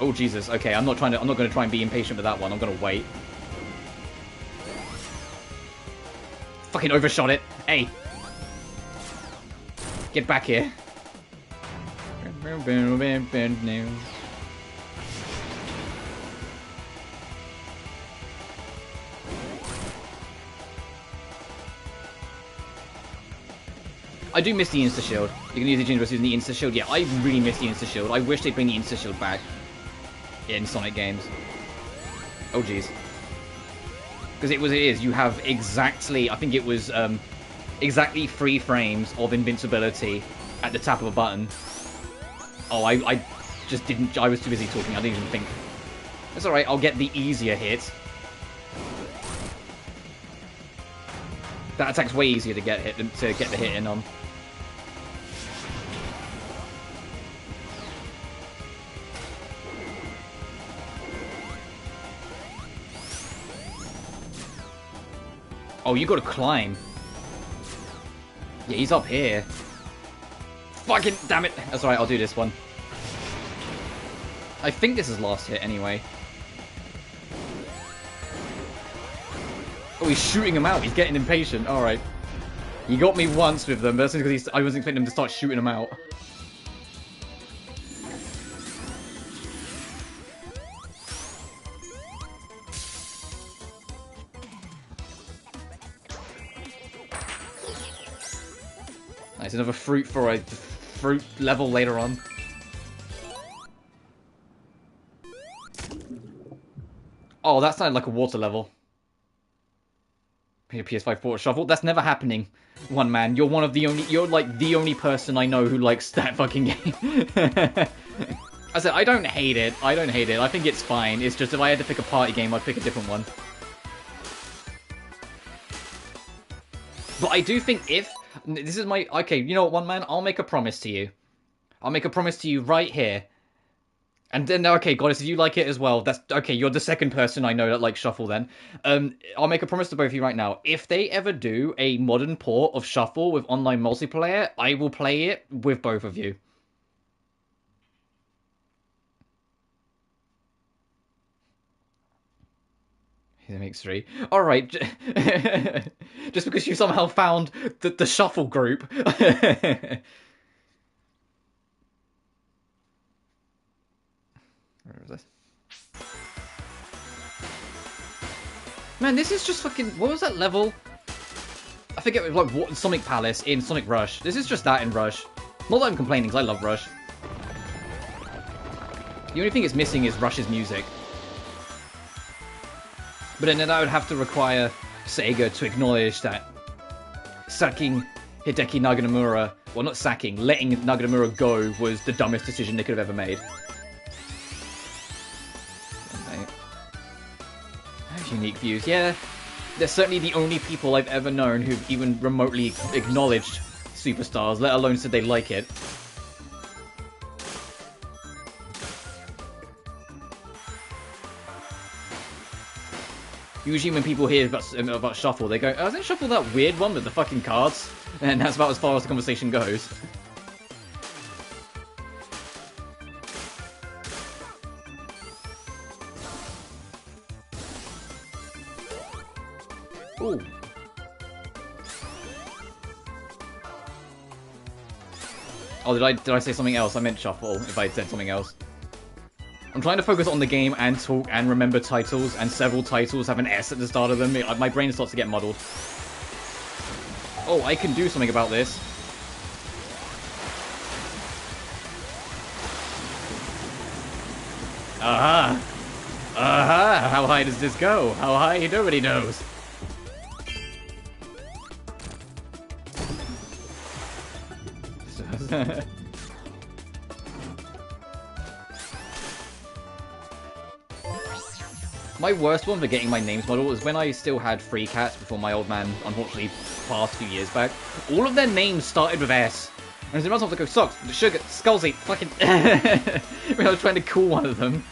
Speaker 1: Oh, Jesus. Okay, I'm not gonna try and be impatient with that one. I'm gonna wait. Fucking overshot it. Hey. Get back here. I do miss the Insta-Shield. You can use the Gingerous using the Insta-Shield. Yeah, I really miss the Insta-Shield. I wish they'd bring the Insta-Shield back in Sonic games. Oh, jeez. Because it is. You have exactly, I think it was exactly 3 frames of invincibility at the tap of a button. Oh, I just didn't, I was too busy talking. I didn't even think. It's alright, I'll get the easier hit. That attack's way easier to get hit to get the hit in on. Oh, you gotta climb. Yeah, he's up here. Fucking damn it! That's alright, I'll do this one. I think this is last hit anyway. Oh, he's shooting him out. He's getting impatient. Alright. He got me once with them, but that's because I wasn't expecting him to start shooting him out. Nice, another fruit for a fruit level later on. Oh, that sounded like a water level. PS5 Port Shuffle? That's never happening. One man, you're like the only person I know who likes that fucking game. I said, I don't hate it. I think it's fine. It's just if I had to pick a party game, I'd pick a different one. But I do think if... This is my... Okay, you know what, one man? I'll make a promise to you. I'll make a promise to you right here. And then, okay, Goddess, if you like it as well, that's... Okay, you're the second person I know that likes Shuffle then. I'll make a promise to both of you right now. If they ever do a modern port of Shuffle with online multiplayer, I will play it with both of you. He makes 3. Alright. Just because you somehow found the Shuffle group. Where is this? Man, this is just fucking... What was that level? I forget, it was like Sonic Palace in Sonic Rush. This is just that in Rush. Not that I'm complaining, because I love Rush. The only thing it's missing is Rush's music. But then that would have to require Sega to acknowledge that sacking Hideki Naganamura, well, not sacking, letting Naganamura go was the dumbest decision they could have ever made. Unique views, yeah. They're certainly the only people I've ever known who've even remotely acknowledged Superstars, let alone said they like it. Usually when people hear about Shuffle, they go, oh, isn't Shuffle that weird one with the fucking cards? And that's about as far as the conversation goes. Ooh. Oh, did I say something else? I meant Shuffle, if I said something else. I'm trying to focus on the game and talk and remember titles, and several titles have an S at the start of them. My brain starts to get muddled. Oh, I can do something about this. Aha! Aha! How high does this go? How high? Nobody knows. My worst one for getting my names muddled was when I still had free cats before my old man unfortunately passed a few years back. All of their names started with S. And so I was like, go Socks, Sugar, Skullsy, fucking... I was trying to call one of them.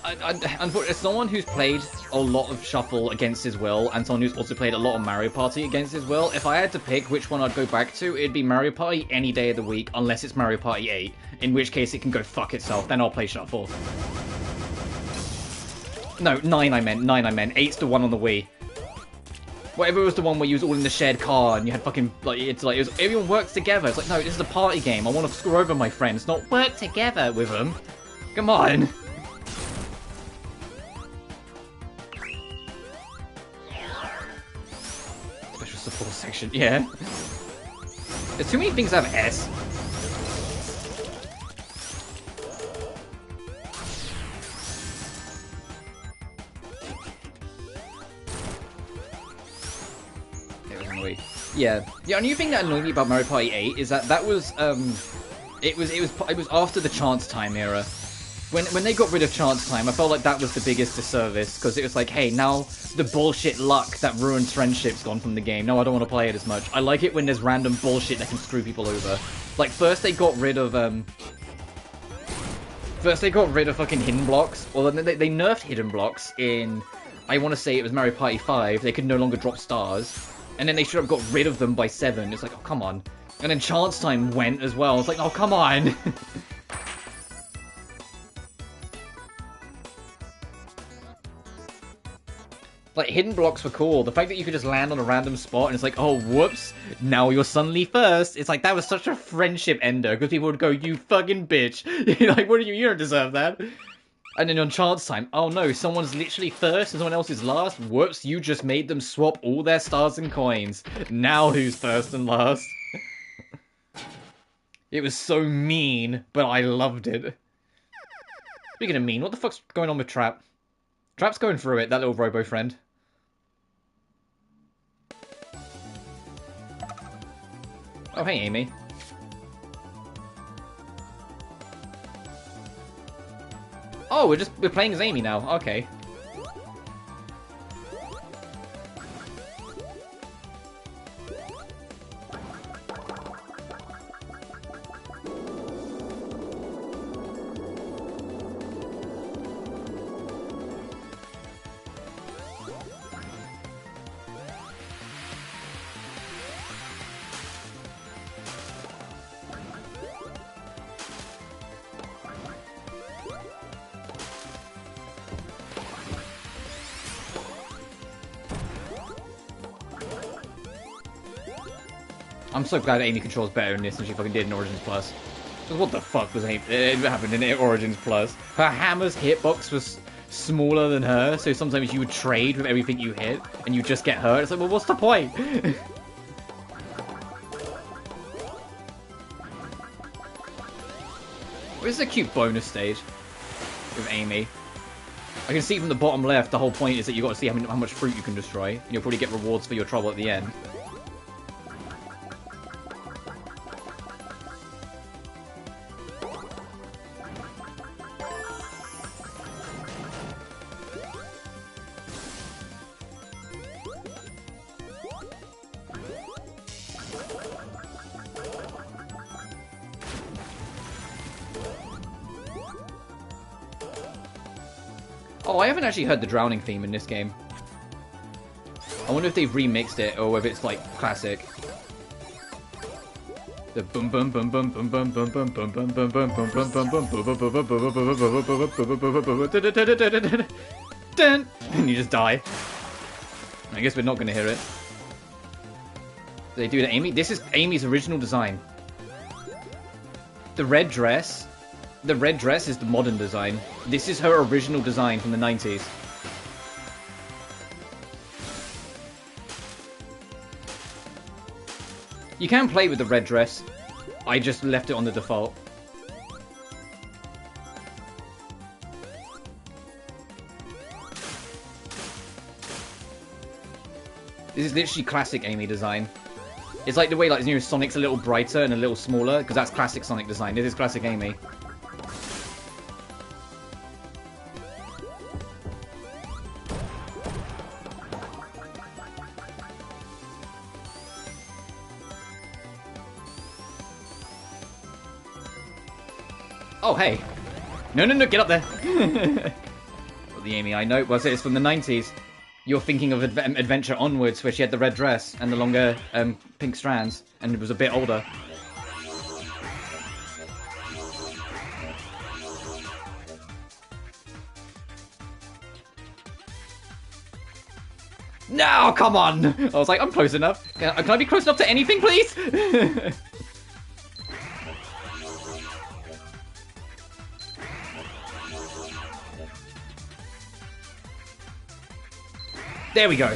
Speaker 1: Unfortunately, as someone who's played a lot of Shuffle against his will, and someone who's also played a lot of Mario Party against his will, if I had to pick which one I'd go back to, it'd be Mario Party any day of the week, unless it's Mario Party 8, in which case it can go fuck itself, then I'll play Shuffle. No, 9 I meant, 8's the one on the Wii. Whatever was the one where you was all in the shared car, and you had fucking, like, it was, everyone works together. It's like, no, this is a party game, I want to screw over my friends, not work together with them. Come on. Support section, yeah. There's too many things that have S. Yeah. The only thing that annoyed me about Mario Party 8 is that was it was after the chance time era. When they got rid of chance time, I felt like that was the biggest disservice, because it was like, hey, now the bullshit luck that ruins friendship's gone from the game. No, I don't want to play it as much. I like it when there's random bullshit that can screw people over. Like, first they got rid of fucking hidden blocks. Well, they nerfed hidden blocks in, I want to say it was Mario Party 5. They could no longer drop stars. And then they should have got rid of them by 7. It's like, oh, come on. And then chance time went as well. It's like, oh, come on. Like, hidden blocks were cool. The fact that you could just land on a random spot and it's like, oh, whoops, now you're suddenly first. It's like, that was such a friendship ender, because people would go, you fucking bitch. You're like, what are you? You don't deserve that. And then on chance time, oh no, someone's literally first and someone else is last. Whoops, you just made them swap all their stars and coins. Now who's first and last? It was so mean, but I loved it. Speaking of mean, what the fuck's going on with Trap? Trap's going through it, that little robo friend. Oh, hey, Amy. Oh, we're playing as Amy now. Okay. I'm so glad Amy controls better in this than she fucking did in Origins Plus. Because what the fuck was Amy? It happened in Origins Plus. Her hammer's hitbox was smaller than her, so sometimes you would trade with everything you hit, and you just get hurt. It's like, well, what's the point? This is a cute bonus stage with Amy. I can see from the bottom left, the whole point is that you got to see how much fruit you can destroy, and you'll probably get rewards for your trouble at the end. Oh, I haven't actually heard the drowning theme in this game. I wonder if they've remixed it or whether it's like classic. The boom boom boom boom boom boom boom boom boom boom boom boom boom boom boom boom, and you just die. I guess we're not gonna hear it. They do that, Amy. This is Amy's original design. The red dress. The red dress is the modern design. This is her original design from the 90s. You can play with the red dress. I just left it on the default. This is literally classic Amy design. It's like the way, like, you know, Sonic's a little brighter and a little smaller, because that's classic Sonic design. This is classic Amy. Oh, hey. No, no, no, get up there. the Amy I know. Well, it's from the 90s. You're thinking of Adventure Onwards, where she had the red dress and the longer pink strands, and was a bit older. No, come on! I was like, I'm close enough. Can I be close enough to anything, please? There we go.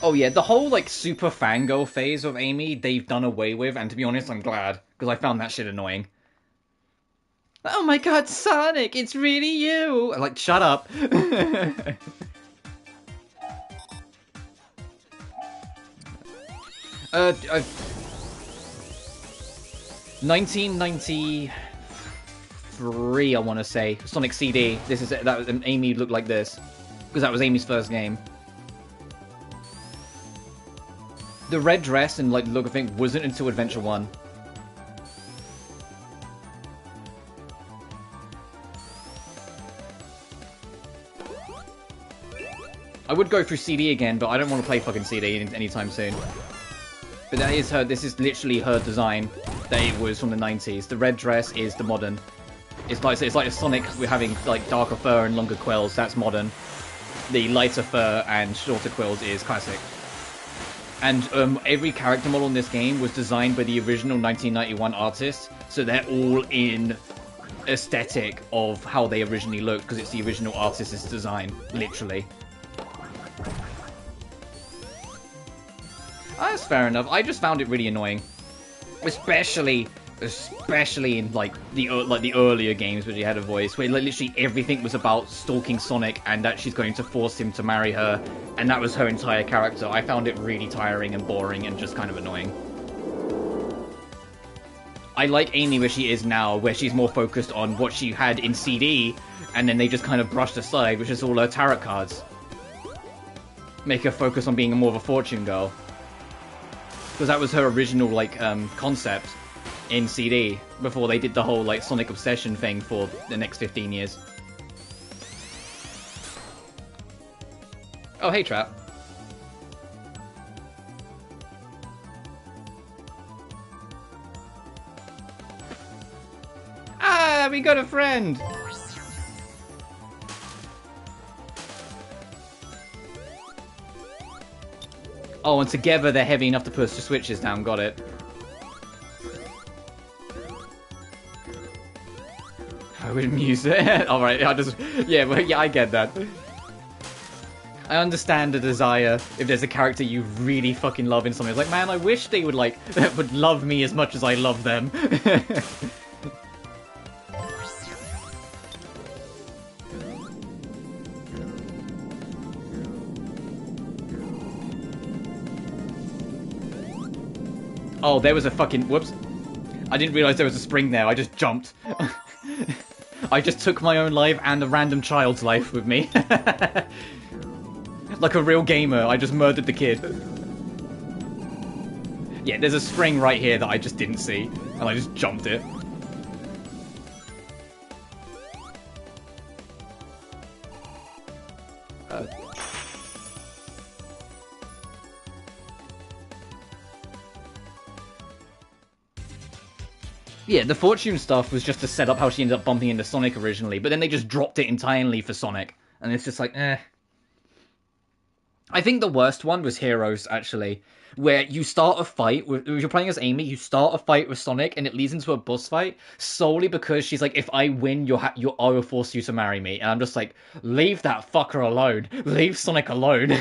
Speaker 1: Oh yeah, the whole, like, super fangirl phase of Amy, they've done away with, and to be honest, I'm glad, because I found that shit annoying. Oh my god, Sonic, it's really you! Like, shut up. 1993, I want to say. Sonic CD. This is that. Amy looked like this, because that was Amy's first game. The red dress and like look of thing wasn't until Adventure 1. I would go through CD again, but I don't want to play fucking CD anytime soon. But that is her. This is literally her design. That it was from the 90s. The red dress is the modern. It's like a Sonic. We're having like darker fur and longer quills. That's modern. The lighter fur and shorter quills is classic. And every character model in this game was designed by the original 1991 artist, so they're all in aesthetic of how they originally looked, because it's the original artist's design, literally. That's fair enough. I just found it really annoying, especially in like the earlier games where she had a voice, where literally everything was about stalking Sonic and that she's going to force him to marry her, and that was her entire character. I found it really tiring and boring and just kind of annoying. I like Amy where she is now, where she's more focused on what she had in CD, and then they just kind of brushed aside, which is all her tarot cards. Make her focus on being more of a fortune girl. Because that was her original, like, concept in CD, before they did the whole, like, Sonic Obsession thing for the next 15 years. Oh, hey, Trap. Ah, we got a friend! Oh, and together they're heavy enough to push the switches down, got it. I would muse it. Alright, yeah, I get that. I understand the desire if there's a character you really fucking love in something. It's like, man, I wish they would, like, would love me as much as I love them. Oh, there was a fucking... Whoops. I didn't realize there was a spring there. I just jumped. I just took my own life and a random child's life with me. Like a real gamer, I just murdered the kid. Yeah, there's a spring right here that I just didn't see. And I just jumped it. Yeah, the Fortune stuff was just to set up how she ended up bumping into Sonic originally, but then they just dropped it entirely for Sonic. And it's just like, eh. I think the worst one was Heroes, actually, where you start a fight with, if you're playing as Amy, you start a fight with Sonic, and it leads into a boss fight solely because she's like, if I win, I will force you to marry me. And I'm just like, leave that fucker alone. Leave Sonic alone.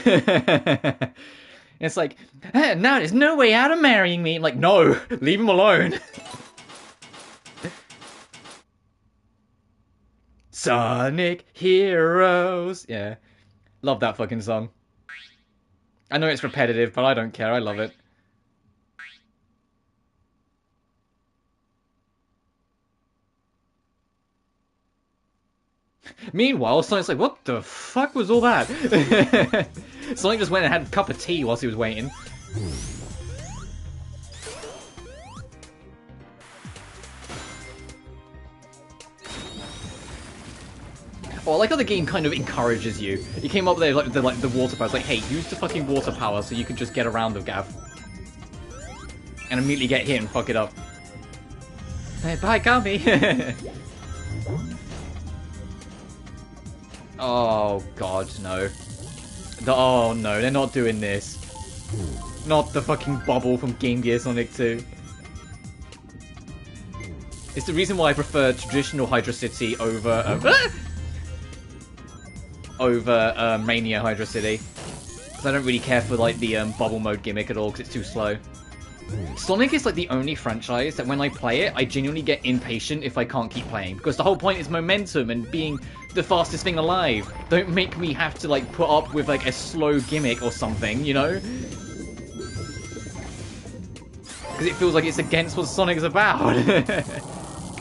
Speaker 1: It's like, no, there's no way out of marrying me. I'm like, no, leave him alone. Sonic Heroes. Yeah. Love that fucking song. I know it's repetitive, but I don't care. I love it. Meanwhile, Sonic's like, what the fuck was all that? Sonic just went and had a cup of tea whilst he was waiting. Oh, I like how the game kind of encourages you. It came up there like the water power. It's like, hey, use the fucking water power so you can just get around the Gav. And immediately get hit and fuck it up. Hey, bye, Kami! Oh, God, no. Oh, no, they're not doing this. Not the fucking bubble from Game Gear Sonic 2. It's the reason why I prefer traditional Hydra City over Mania Hydra City. Because I don't really care for like the bubble mode gimmick at all because it's too slow. Sonic is like the only franchise that when I play it, I genuinely get impatient if I can't keep playing. Because the whole point is momentum and being the fastest thing alive. Don't make me have to like put up with like a slow gimmick or something, you know? Because it feels like it's against what Sonic is about.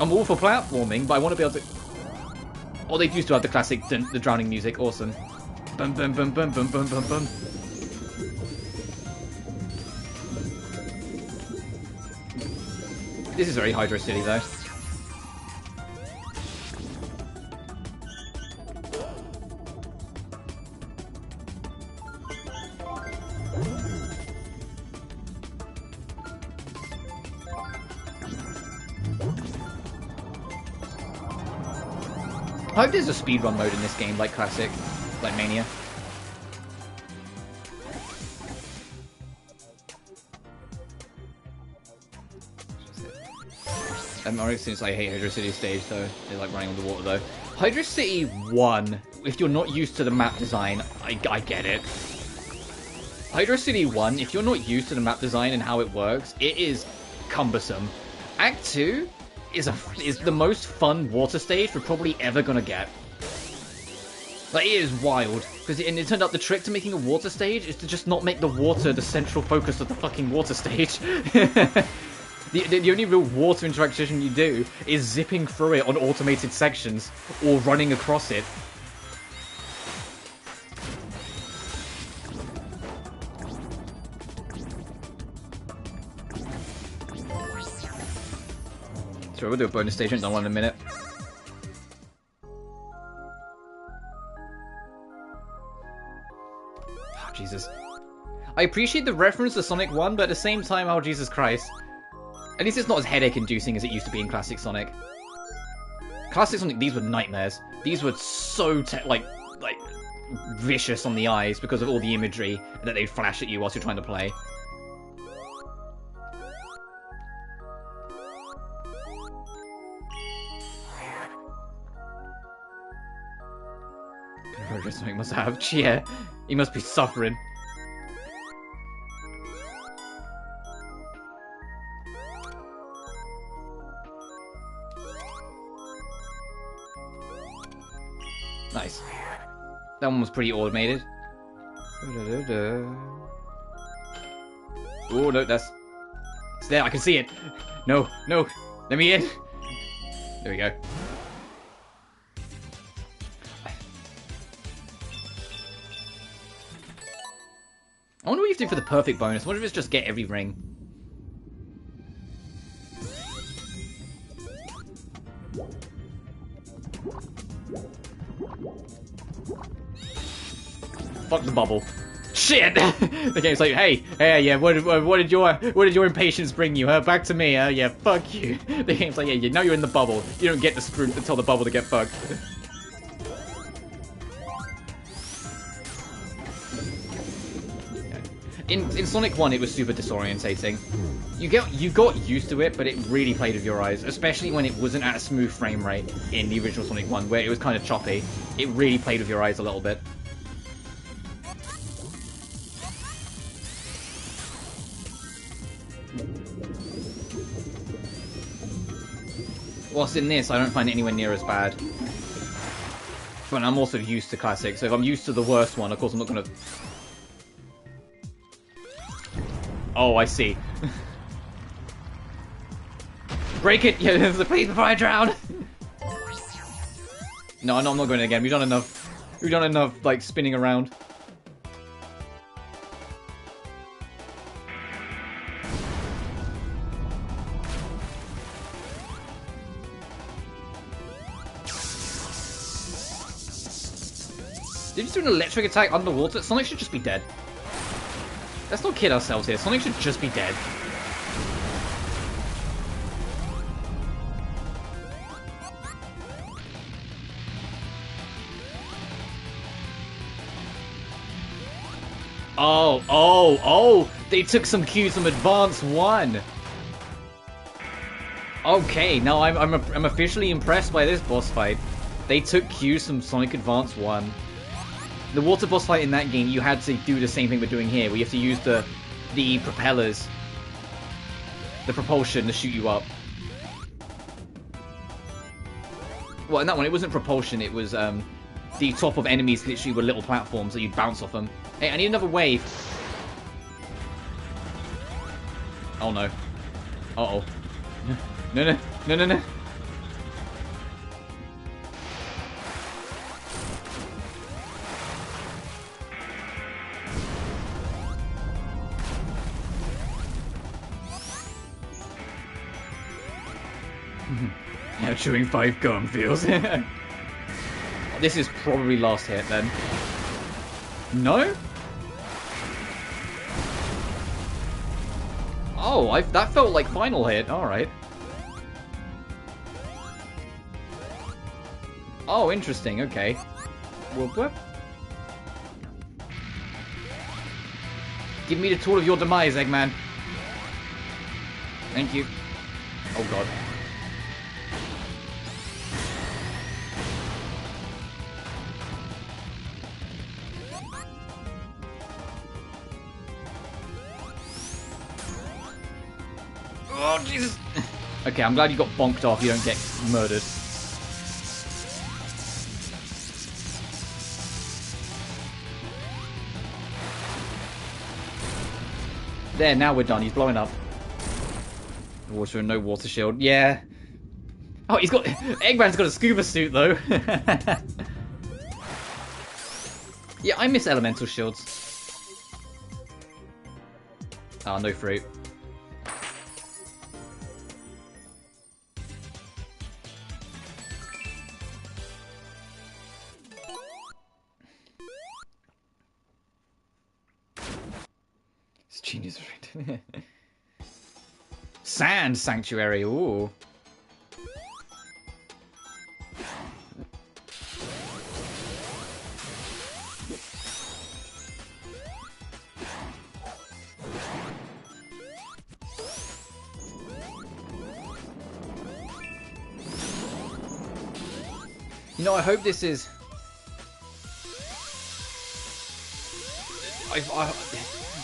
Speaker 1: I'm all for platforming, but I want to be able to... Oh, they used to have the classic, the drowning music. Awesome. Bum, bum, bum, bum, bum, bum, bum, bum. This is very Hydra City, though. I hope there's a speedrun mode in this game, like Classic, like Mania. Since I hate Hydra City stage, so they like running on the water though. Hydra City 1, if you're not used to the map design, I get it. Hydra City 1, if you're not used to the map design and how it works, it is cumbersome. Act 2 is the most fun water stage we're probably ever gonna get. Like, it is wild. Because it turned out the trick to making a water stage is to just not make the water the central focus of the fucking water stage. The only real water interaction you do is zipping through it on automated sections or running across it. So we'll do a bonus stage and done one in a minute. Oh, Jesus. I appreciate the reference to Sonic 1, but at the same time, oh, Jesus Christ. At least it's not as headache-inducing as it used to be in Classic Sonic. Classic Sonic, these were nightmares. These were so, like vicious on the eyes because of all the imagery that they'd flash at you whilst you're trying to play. Sonic must have. Yeah, he must be suffering. Nice. That one was pretty automated. Oh no, it's there. I can see it. No, no, let me in. There we go. I wonder what you have to do for the perfect bonus. I wonder if it's just get every ring. Fuck the bubble. Shit! The game's like, hey, yeah, what did your impatience bring you? Back to me, yeah, fuck you. The game's like, yeah, now you're in the bubble. You don't get to sprint to tell the bubble to get fucked. In Sonic 1, it was super disorientating. You got used to it, but it really played with your eyes, especially when it wasn't at a smooth frame rate in the original Sonic 1, where it was kind of choppy. It really played with your eyes a little bit. Whilst in this, I don't find it anywhere near as bad. But I'm also used to Classic, so if I'm used to the worst one, of course I'm not going to... Oh, I see. Break it! Yeah, please before I drown! No, I'm not going again. We've done enough. We've done enough, like, spinning around. Did you do an electric attack underwater? Sonic should just be dead. Let's not kid ourselves here. Sonic should just be dead. Oh! They took some cues from Advance 1. Okay, now I'm officially impressed by this boss fight. They took cues from Sonic Advance 1. The water boss fight in that game, you had to do the same thing we're doing here, where you have to use the propellers, the propulsion to shoot you up. Well, in that one, it wasn't propulsion, it was the top of enemies literally were little platforms that you'd bounce off them. Hey, I need another wave. Oh no. Uh-oh. No. How chewing 5 gum feels. This is probably last hit then. No? Oh, that felt like final hit. Alright. Oh, interesting. Okay. Whoop whoop. Give me the tool of your demise, Eggman. Thank you. Oh god. Oh, Jesus! Okay, I'm glad you got bonked off. You don't get murdered. There, now we're done. He's blowing up. Water and no water shield. Yeah. Oh, he's got... Eggman's got a scuba suit, though. Yeah, I miss elemental shields. Ah, no fruit. It's genius. Sand Sanctuary, ooh. You know, I hope this is...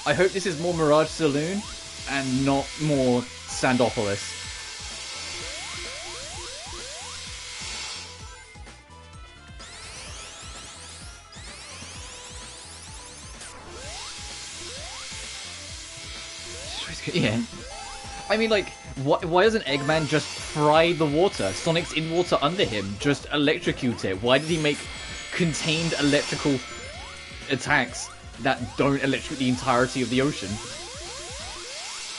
Speaker 1: I hope this is more Mirage Saloon and not more Sandopolis. Yeah. I mean, like, why doesn't Eggman just fry the water? Sonic's in water under him. Just electrocute it. Why did he make contained electrical attacks that don't electrocute the entirety of the ocean?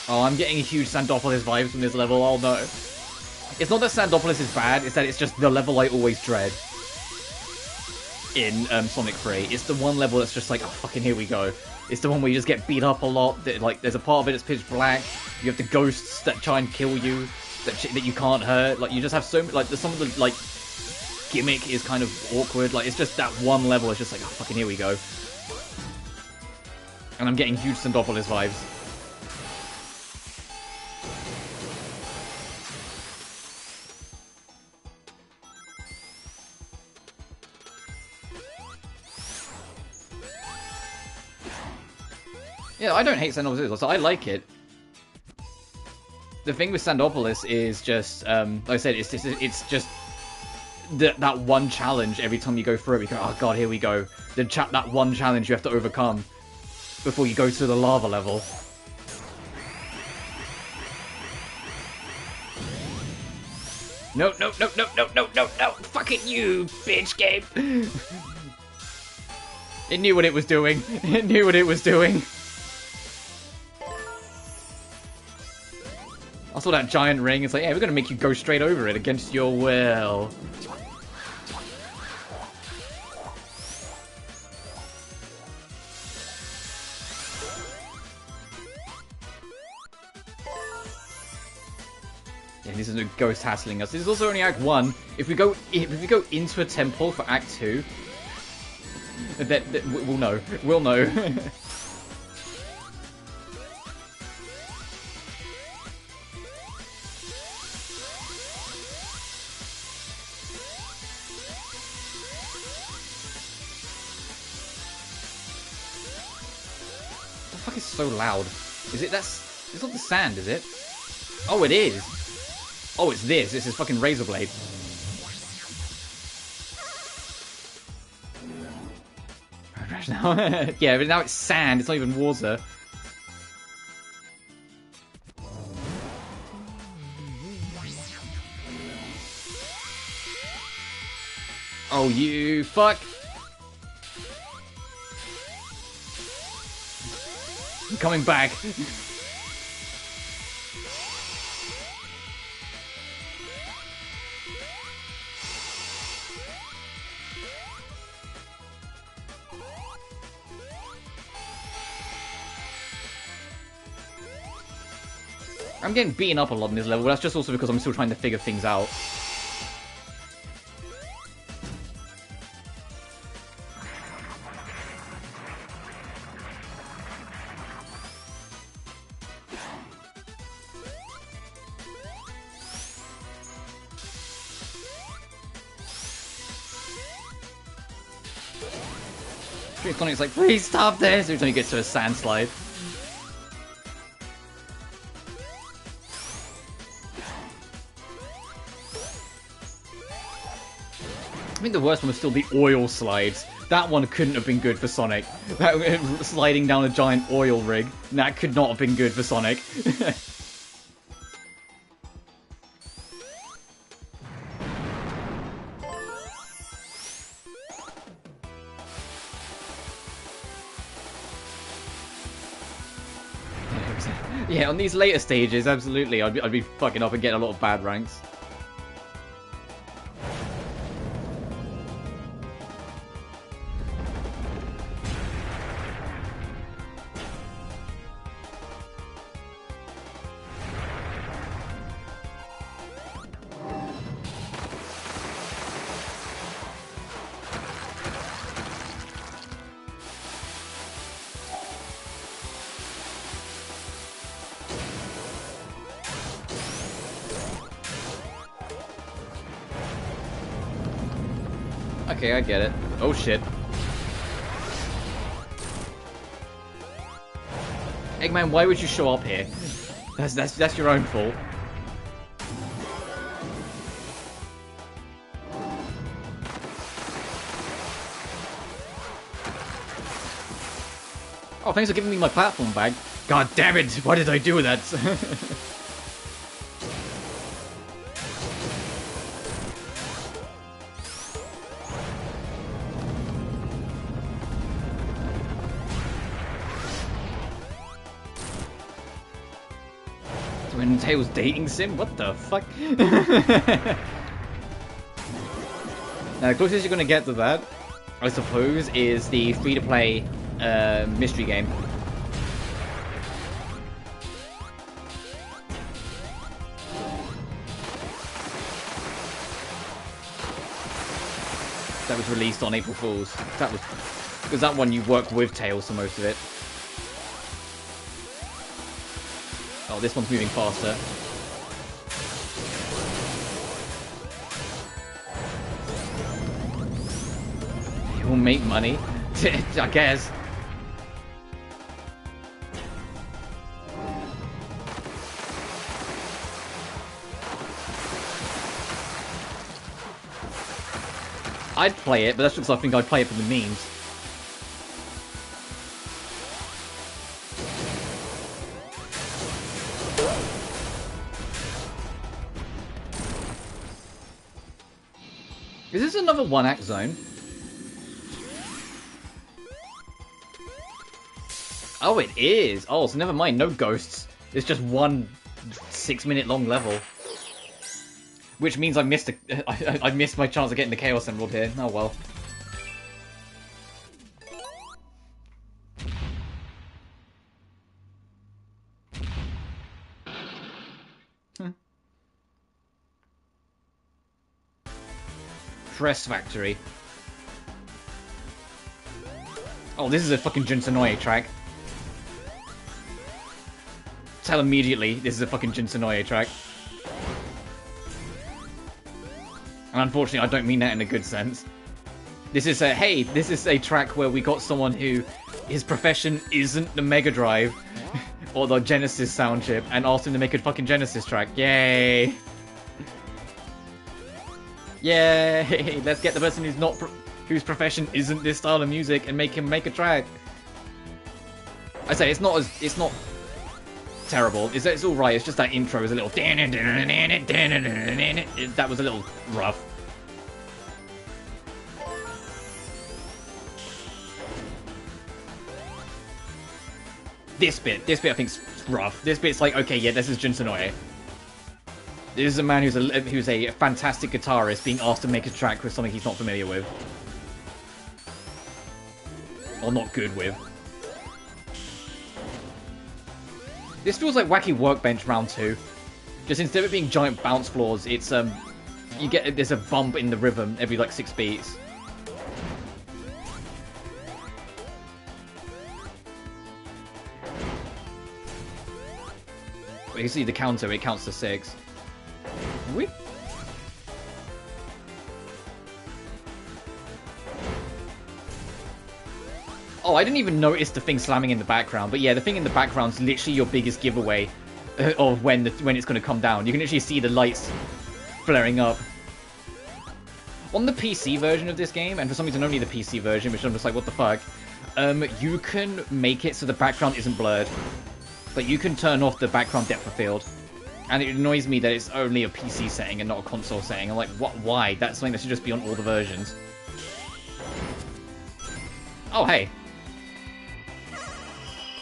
Speaker 1: Oh, I'm getting huge Sandopolis vibes from this level. Oh no. It's not that Sandopolis is bad, it's that it's just the level I always dread in Sonic 3. It's the one level that's just like, oh, fucking here we go. It's the one where you just get beat up a lot. That, like, there's a part of it that's pitch black. You have the ghosts that try and kill you, that you can't hurt. Like, you just have so like some of the like gimmick is kind of awkward. Like, it's just that one level. It's just like, oh, fucking here we go. And I'm getting huge Sandopolis vibes. Yeah, I don't hate Sandopolis. I like it. The thing with Sandopolis is just, like I said, it's just that one challenge every time you go through it. You go, oh god, here we go. That one challenge you have to overcome before you go to the lava level. No! Fucking you, bitch game! It knew what it was doing. It knew what it was doing. I saw that giant ring. It's like, yeah, we're gonna make you go straight over it against your will. Yeah, this is no ghost hassling us. This is also only Act 1. If we go into a temple for Act 2, we'll know. We'll know. The fuck is so loud? Is it it's not the sand, is it? Oh, it is. Oh, it's this. This is fucking razor blade. Yeah, but now it's sand. It's not even water. Oh, you fuck. I'm coming back. I'm getting beaten up a lot in this level, but that's just also because I'm still trying to figure things out. Sonic's like, please stop this! Every time he gets to a sand slide. I think the worst one was still the oil slides. That one couldn't have been good for Sonic. That sliding down a giant oil rig. That could not have been good for Sonic. Yeah, on these later stages, absolutely, I'd be fucking up and getting a lot of bad ranks. Okay, I get it. Oh shit. Eggman, why would you show up here? That's your own fault. Oh, thanks for giving me my platform bag. God damn it! Why did I do that? When Tails dating sim? What the fuck? Now, the closest you're gonna get to that, I suppose, is the free-to-play mystery game. That was released on April Fool's. That was because that one you work with Tails for most of it. Oh, this one's moving faster. You'll make money, I guess. I'd play it, but that's because I think I'd play it for the memes. Is this another one-act zone? Oh, it is! Oh, so never mind, no ghosts. It's just one 6-minute long level. Which means I missed I missed my chance of getting the Chaos Emerald here. Oh well. Press Factory. Oh, this is a fucking Jinsonoye track. Tell immediately this is a fucking Jinsonoye track. And unfortunately, I don't mean that in a good sense. This is a, hey, this is a track where we got someone who, his profession isn't the Mega Drive or the Genesis sound chip, and asked him to make a fucking Genesis track. Yay! Yay! Let's get the person who's not, whose profession isn't this style of music, and make him make a track. I say it's not terrible. It's all right. It's just that intro is a little. That was a little rough. This bit I think is rough. This bit's like, okay, yeah, this is Jinsonoye. This is a man who's a fantastic guitarist being asked to make a track with something he's not familiar with. Or not good with. This feels like Wacky Workbench Round 2. Just instead of it being giant bounce floors, it's, there's a bump in the rhythm every, like, 6 beats. You can see the counter, it counts to 6. Whoop. Oh, I didn't even notice the thing slamming in the background, but yeah, the thing in the background is literally your biggest giveaway of when it's going to come down. You can literally see the lights flaring up. On the PC version of this game, and for some reason only the PC version, which I'm just like, what the fuck, you can make it so the background isn't blurred. But you can turn off the background depth of field. And it annoys me that it's only a PC setting and not a console setting. I'm like, what? Why? That's something that should just be on all the versions. Oh, hey.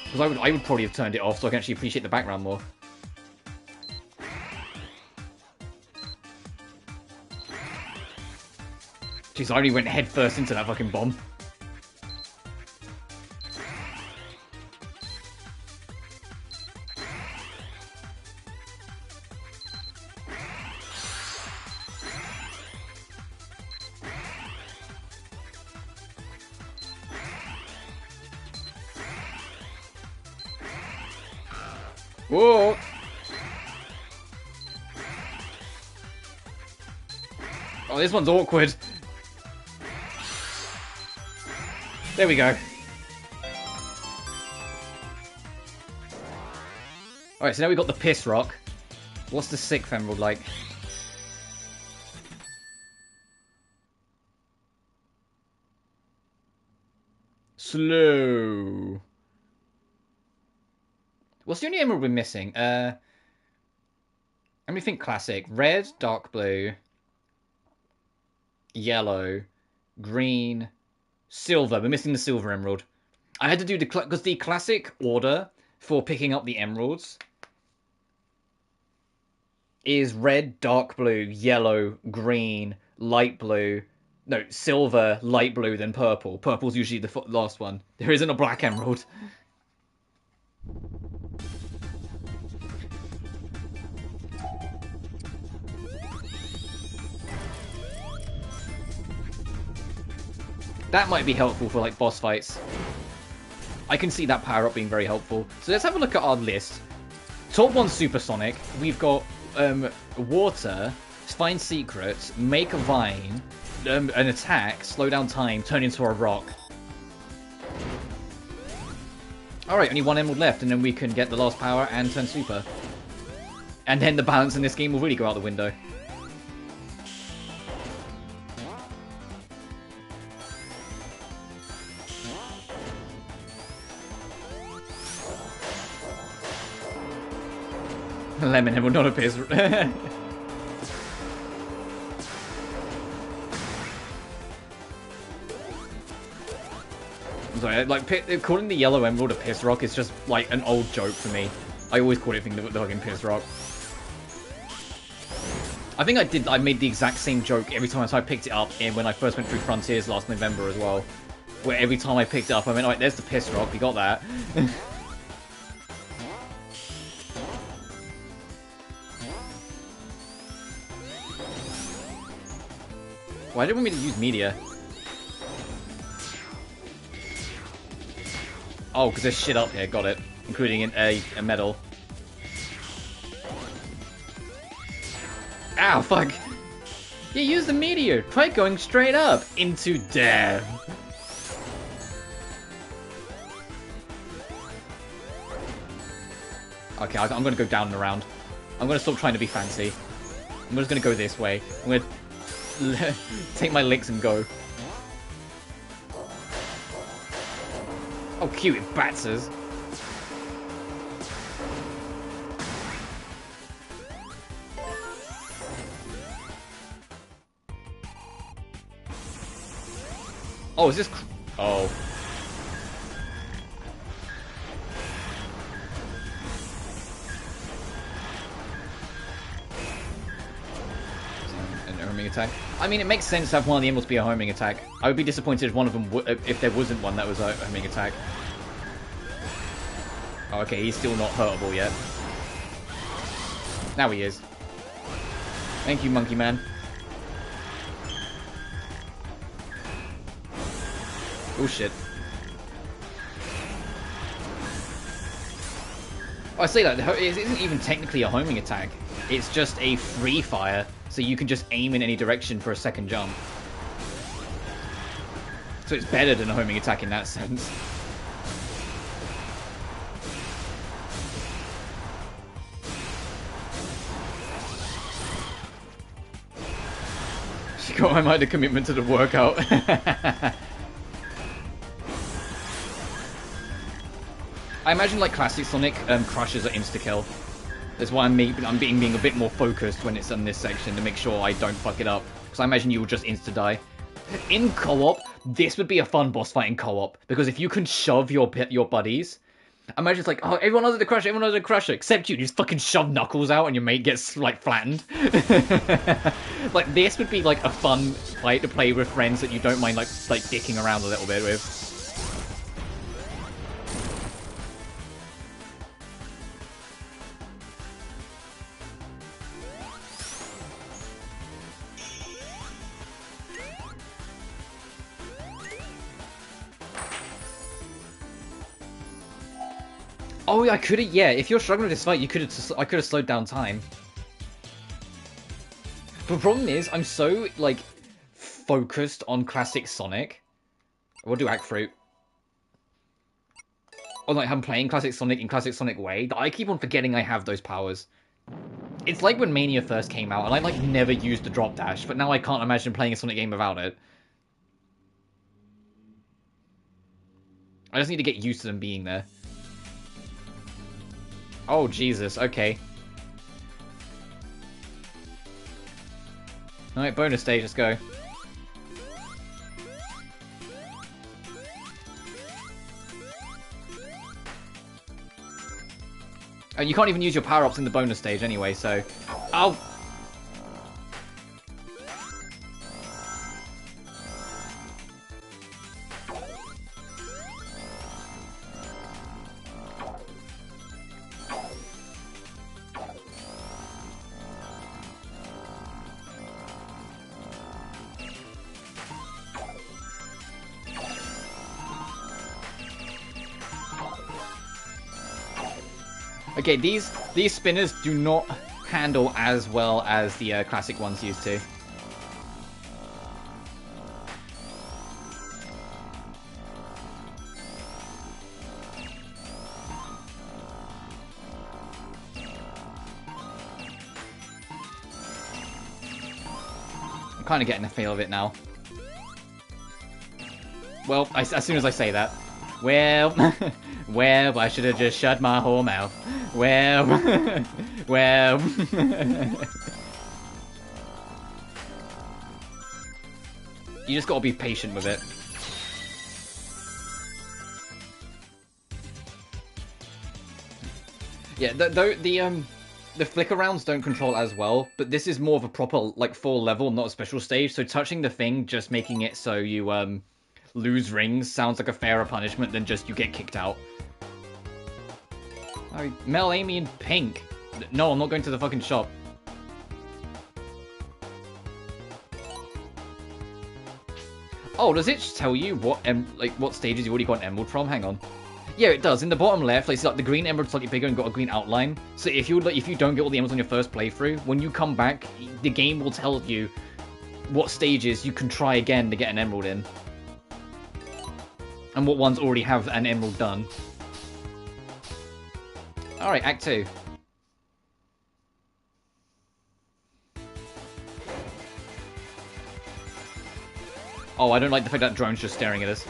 Speaker 1: Because I would probably have turned it off so I can actually appreciate the background more. Jeez, I only went head first into that fucking bomb. Whoa! Oh, this one's awkward. There we go. Alright, so now we've got the Piss Rock. What's the Sixth Emerald like? Slow. What's the only emerald we're missing? Let me think classic. Red, dark blue, yellow, green, silver. We're missing the silver emerald. I had to do because the classic order for picking up the emeralds is red, dark blue, yellow, green, light blue. No, silver, light blue, then purple. Purple's usually the last one. There isn't a black emerald. That might be helpful for, like, boss fights. I can see that power-up being very helpful. So let's have a look at our list. Top 1 Supersonic. We've got Water, Find Secrets, Make a Vine, an Attack, Slow Down Time, Turn into a Rock. Alright, only 1 emerald left, and then we can get the last power and turn super. And then the balance in this game will really go out the window. Lemon emerald, not a piss. I'm sorry, like, calling the yellow emerald a piss rock is just, like, an old joke for me. I always call it the fucking piss rock. I think I made the exact same joke every time I picked it up when I first went through Frontiers last November as well. Where every time I picked it up, I went, alright, there's the piss rock, you got that. Why did you want me to use Meteor? Oh, because there's shit up here, got it. Including a medal. Ow, fuck! Yeah, use the Meteor! Try going straight up! Into death! Okay, I'm gonna go down and around. I'm gonna stop trying to be fancy. I'm just gonna go this way. I'm gonna take my licks and go. Oh, cute, it bats us. Oh, is this... Oh. An homing attack. I mean, it makes sense to have one of the emeralds be a homing attack. I would be disappointed if one of them if there wasn't one that was a homing attack. Oh, okay, he's still not hurtable yet. Now he is. Thank you, Monkey Man. Oh shit. Oh, I say that, it isn't even technically a homing attack. It's just a free fire, so you can just aim in any direction for a second jump. So it's better than a homing attack in that sense. She got my mind a commitment to the workout. I imagine like classic Sonic crushes are insta-kill. That's why I'm being a bit more focused when it's in this section to make sure I don't fuck it up. Because I imagine you will just insta-die. In co-op, this would be a fun boss fight in co-op. Because if you can shove your buddies, imagine it's like, oh, everyone knows the crusher, everyone knows the crusher, except you. You just fucking shove Knuckles out and your mate gets, like, flattened. Like, this would be, like, a fun fight to play with friends that you don't mind, like dicking around a little bit with. Oh, I could have. Yeah, if you're struggling with this fight, I could have slowed down time. But the problem is, I'm so like focused on classic Sonic. We'll do Act Fruit. Or like I'm playing classic Sonic in classic Sonic way that I keep on forgetting I have those powers. It's like when Mania first came out, and I like never used the drop dash, but now I can't imagine playing a Sonic game without it. I just need to get used to them being there. Oh, Jesus, okay. Alright, bonus stage, let's go. And you can't even use your power-ups in the bonus stage anyway, so... Oh! Okay, these spinners do not handle as well as the classic ones used to. I'm kind of getting the feel of it now. Well, as soon as I say that. Well, well, I should have just shut my whole mouth. Well, well. You just gotta be patient with it. Yeah, the flicker rounds don't control as well, but this is more of a proper, like, full level, not a special stage, so touching the thing, just making it so you, lose rings sounds like a fairer punishment than just you get kicked out. Oh, Mel, Amy, and Pink. No, I'm not going to the fucking shop. Oh, does it tell you what stages you already got an emerald from? Hang on. Yeah, it does. In the bottom left, like, see, like the green emerald's slightly bigger and got a green outline. So if you don't get all the emeralds on your first playthrough, when you come back, the game will tell you what stages you can try again to get an emerald in, and what ones already have an emerald done. All right, Act 2. Oh, I don't like the fact that drone's just staring at us.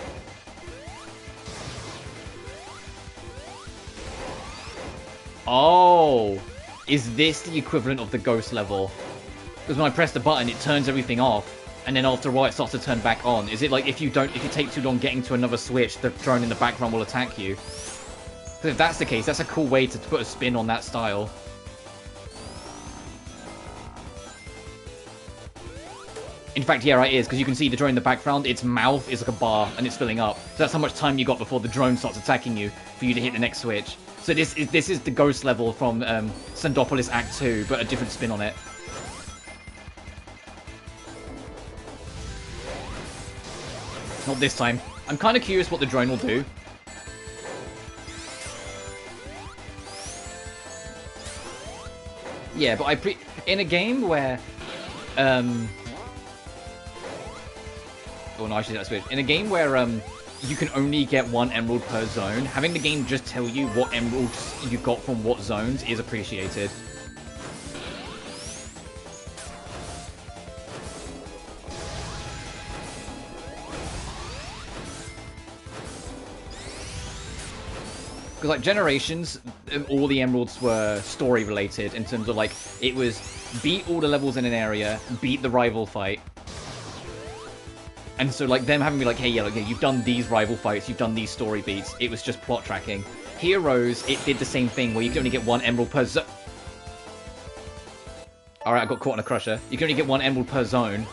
Speaker 1: Oh, is this the equivalent of the ghost level? Because when I press the button, it turns everything off, and then after a while, it starts to turn back on. Is it like if you take too long getting to another switch, the drone in the background will attack you? Because if that's the case, that's a cool way to put a spin on that style. In fact, yeah, right, it is, because you can see the drone in the background, its mouth is like a bar, and it's filling up. So that's how much time you got before the drone starts attacking you, for you to hit the next switch. So this is the ghost level from Sandopolis Act 2, but a different spin on it. Not this time. I'm kind of curious what the drone will do. Yeah, but in a game where... Oh no, I should switch. In a game where you can only get one emerald per zone, having the game just tell you what emeralds you got from what zones is appreciated. Because like Generations, all the emeralds were story related in terms of like it was beat all the levels in an area, beat the rival fight. And so, like, them having to be like, hey, yeah, you've done these rival fights, you've done these story beats. It was just plot tracking. Heroes, it did the same thing, where you can only get one emerald per zone. Alright, I got caught in a crusher. You can only get one emerald per zone.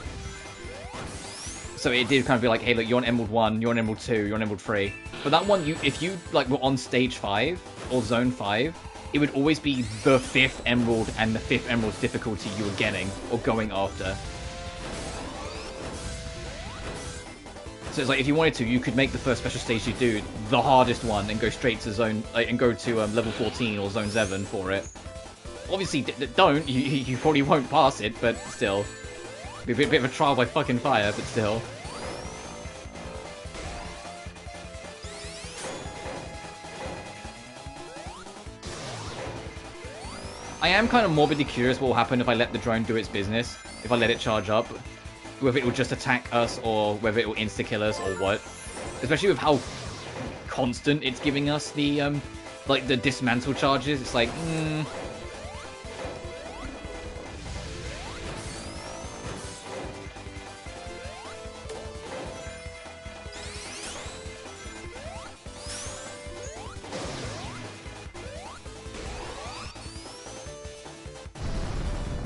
Speaker 1: So it did kind of be like, hey, look, you're on Emerald 1, you're on Emerald 2, you're on Emerald 3. But that one, if you, like, were on Stage 5, or Zone 5, it would always be the 5th emerald and the 5th emerald's difficulty you were getting, or going after. So it's like, if you wanted to, you could make the first special stage you do the hardest one and go straight to zone, and go to level 14 or zone 7 for it. Obviously, don't. You probably won't pass it, but still. Be a bit of a trial by fucking fire, but still. I am kind of morbidly curious what will happen if I let the drone do its business. If I let it charge up. Whether it will just attack us, or whether it will insta-kill us, or what. Especially with how constant it's giving us the, like, the dismantle charges. It's like,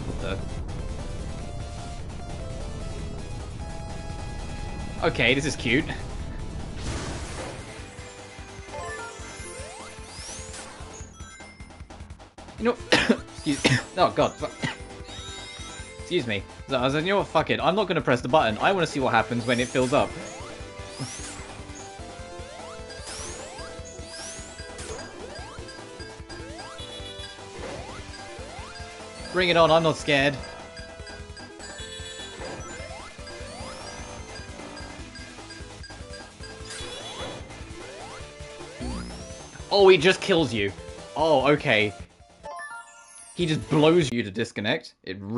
Speaker 1: What the... Okay, this is cute. You know, excuse me. Oh god. Excuse me. So I was like, you know what, fuck it. I'm not gonna press the button. I want to see what happens when it fills up. Bring it on, I'm not scared. Oh, he just kills you. Oh, okay. He just blows you to disconnect. It really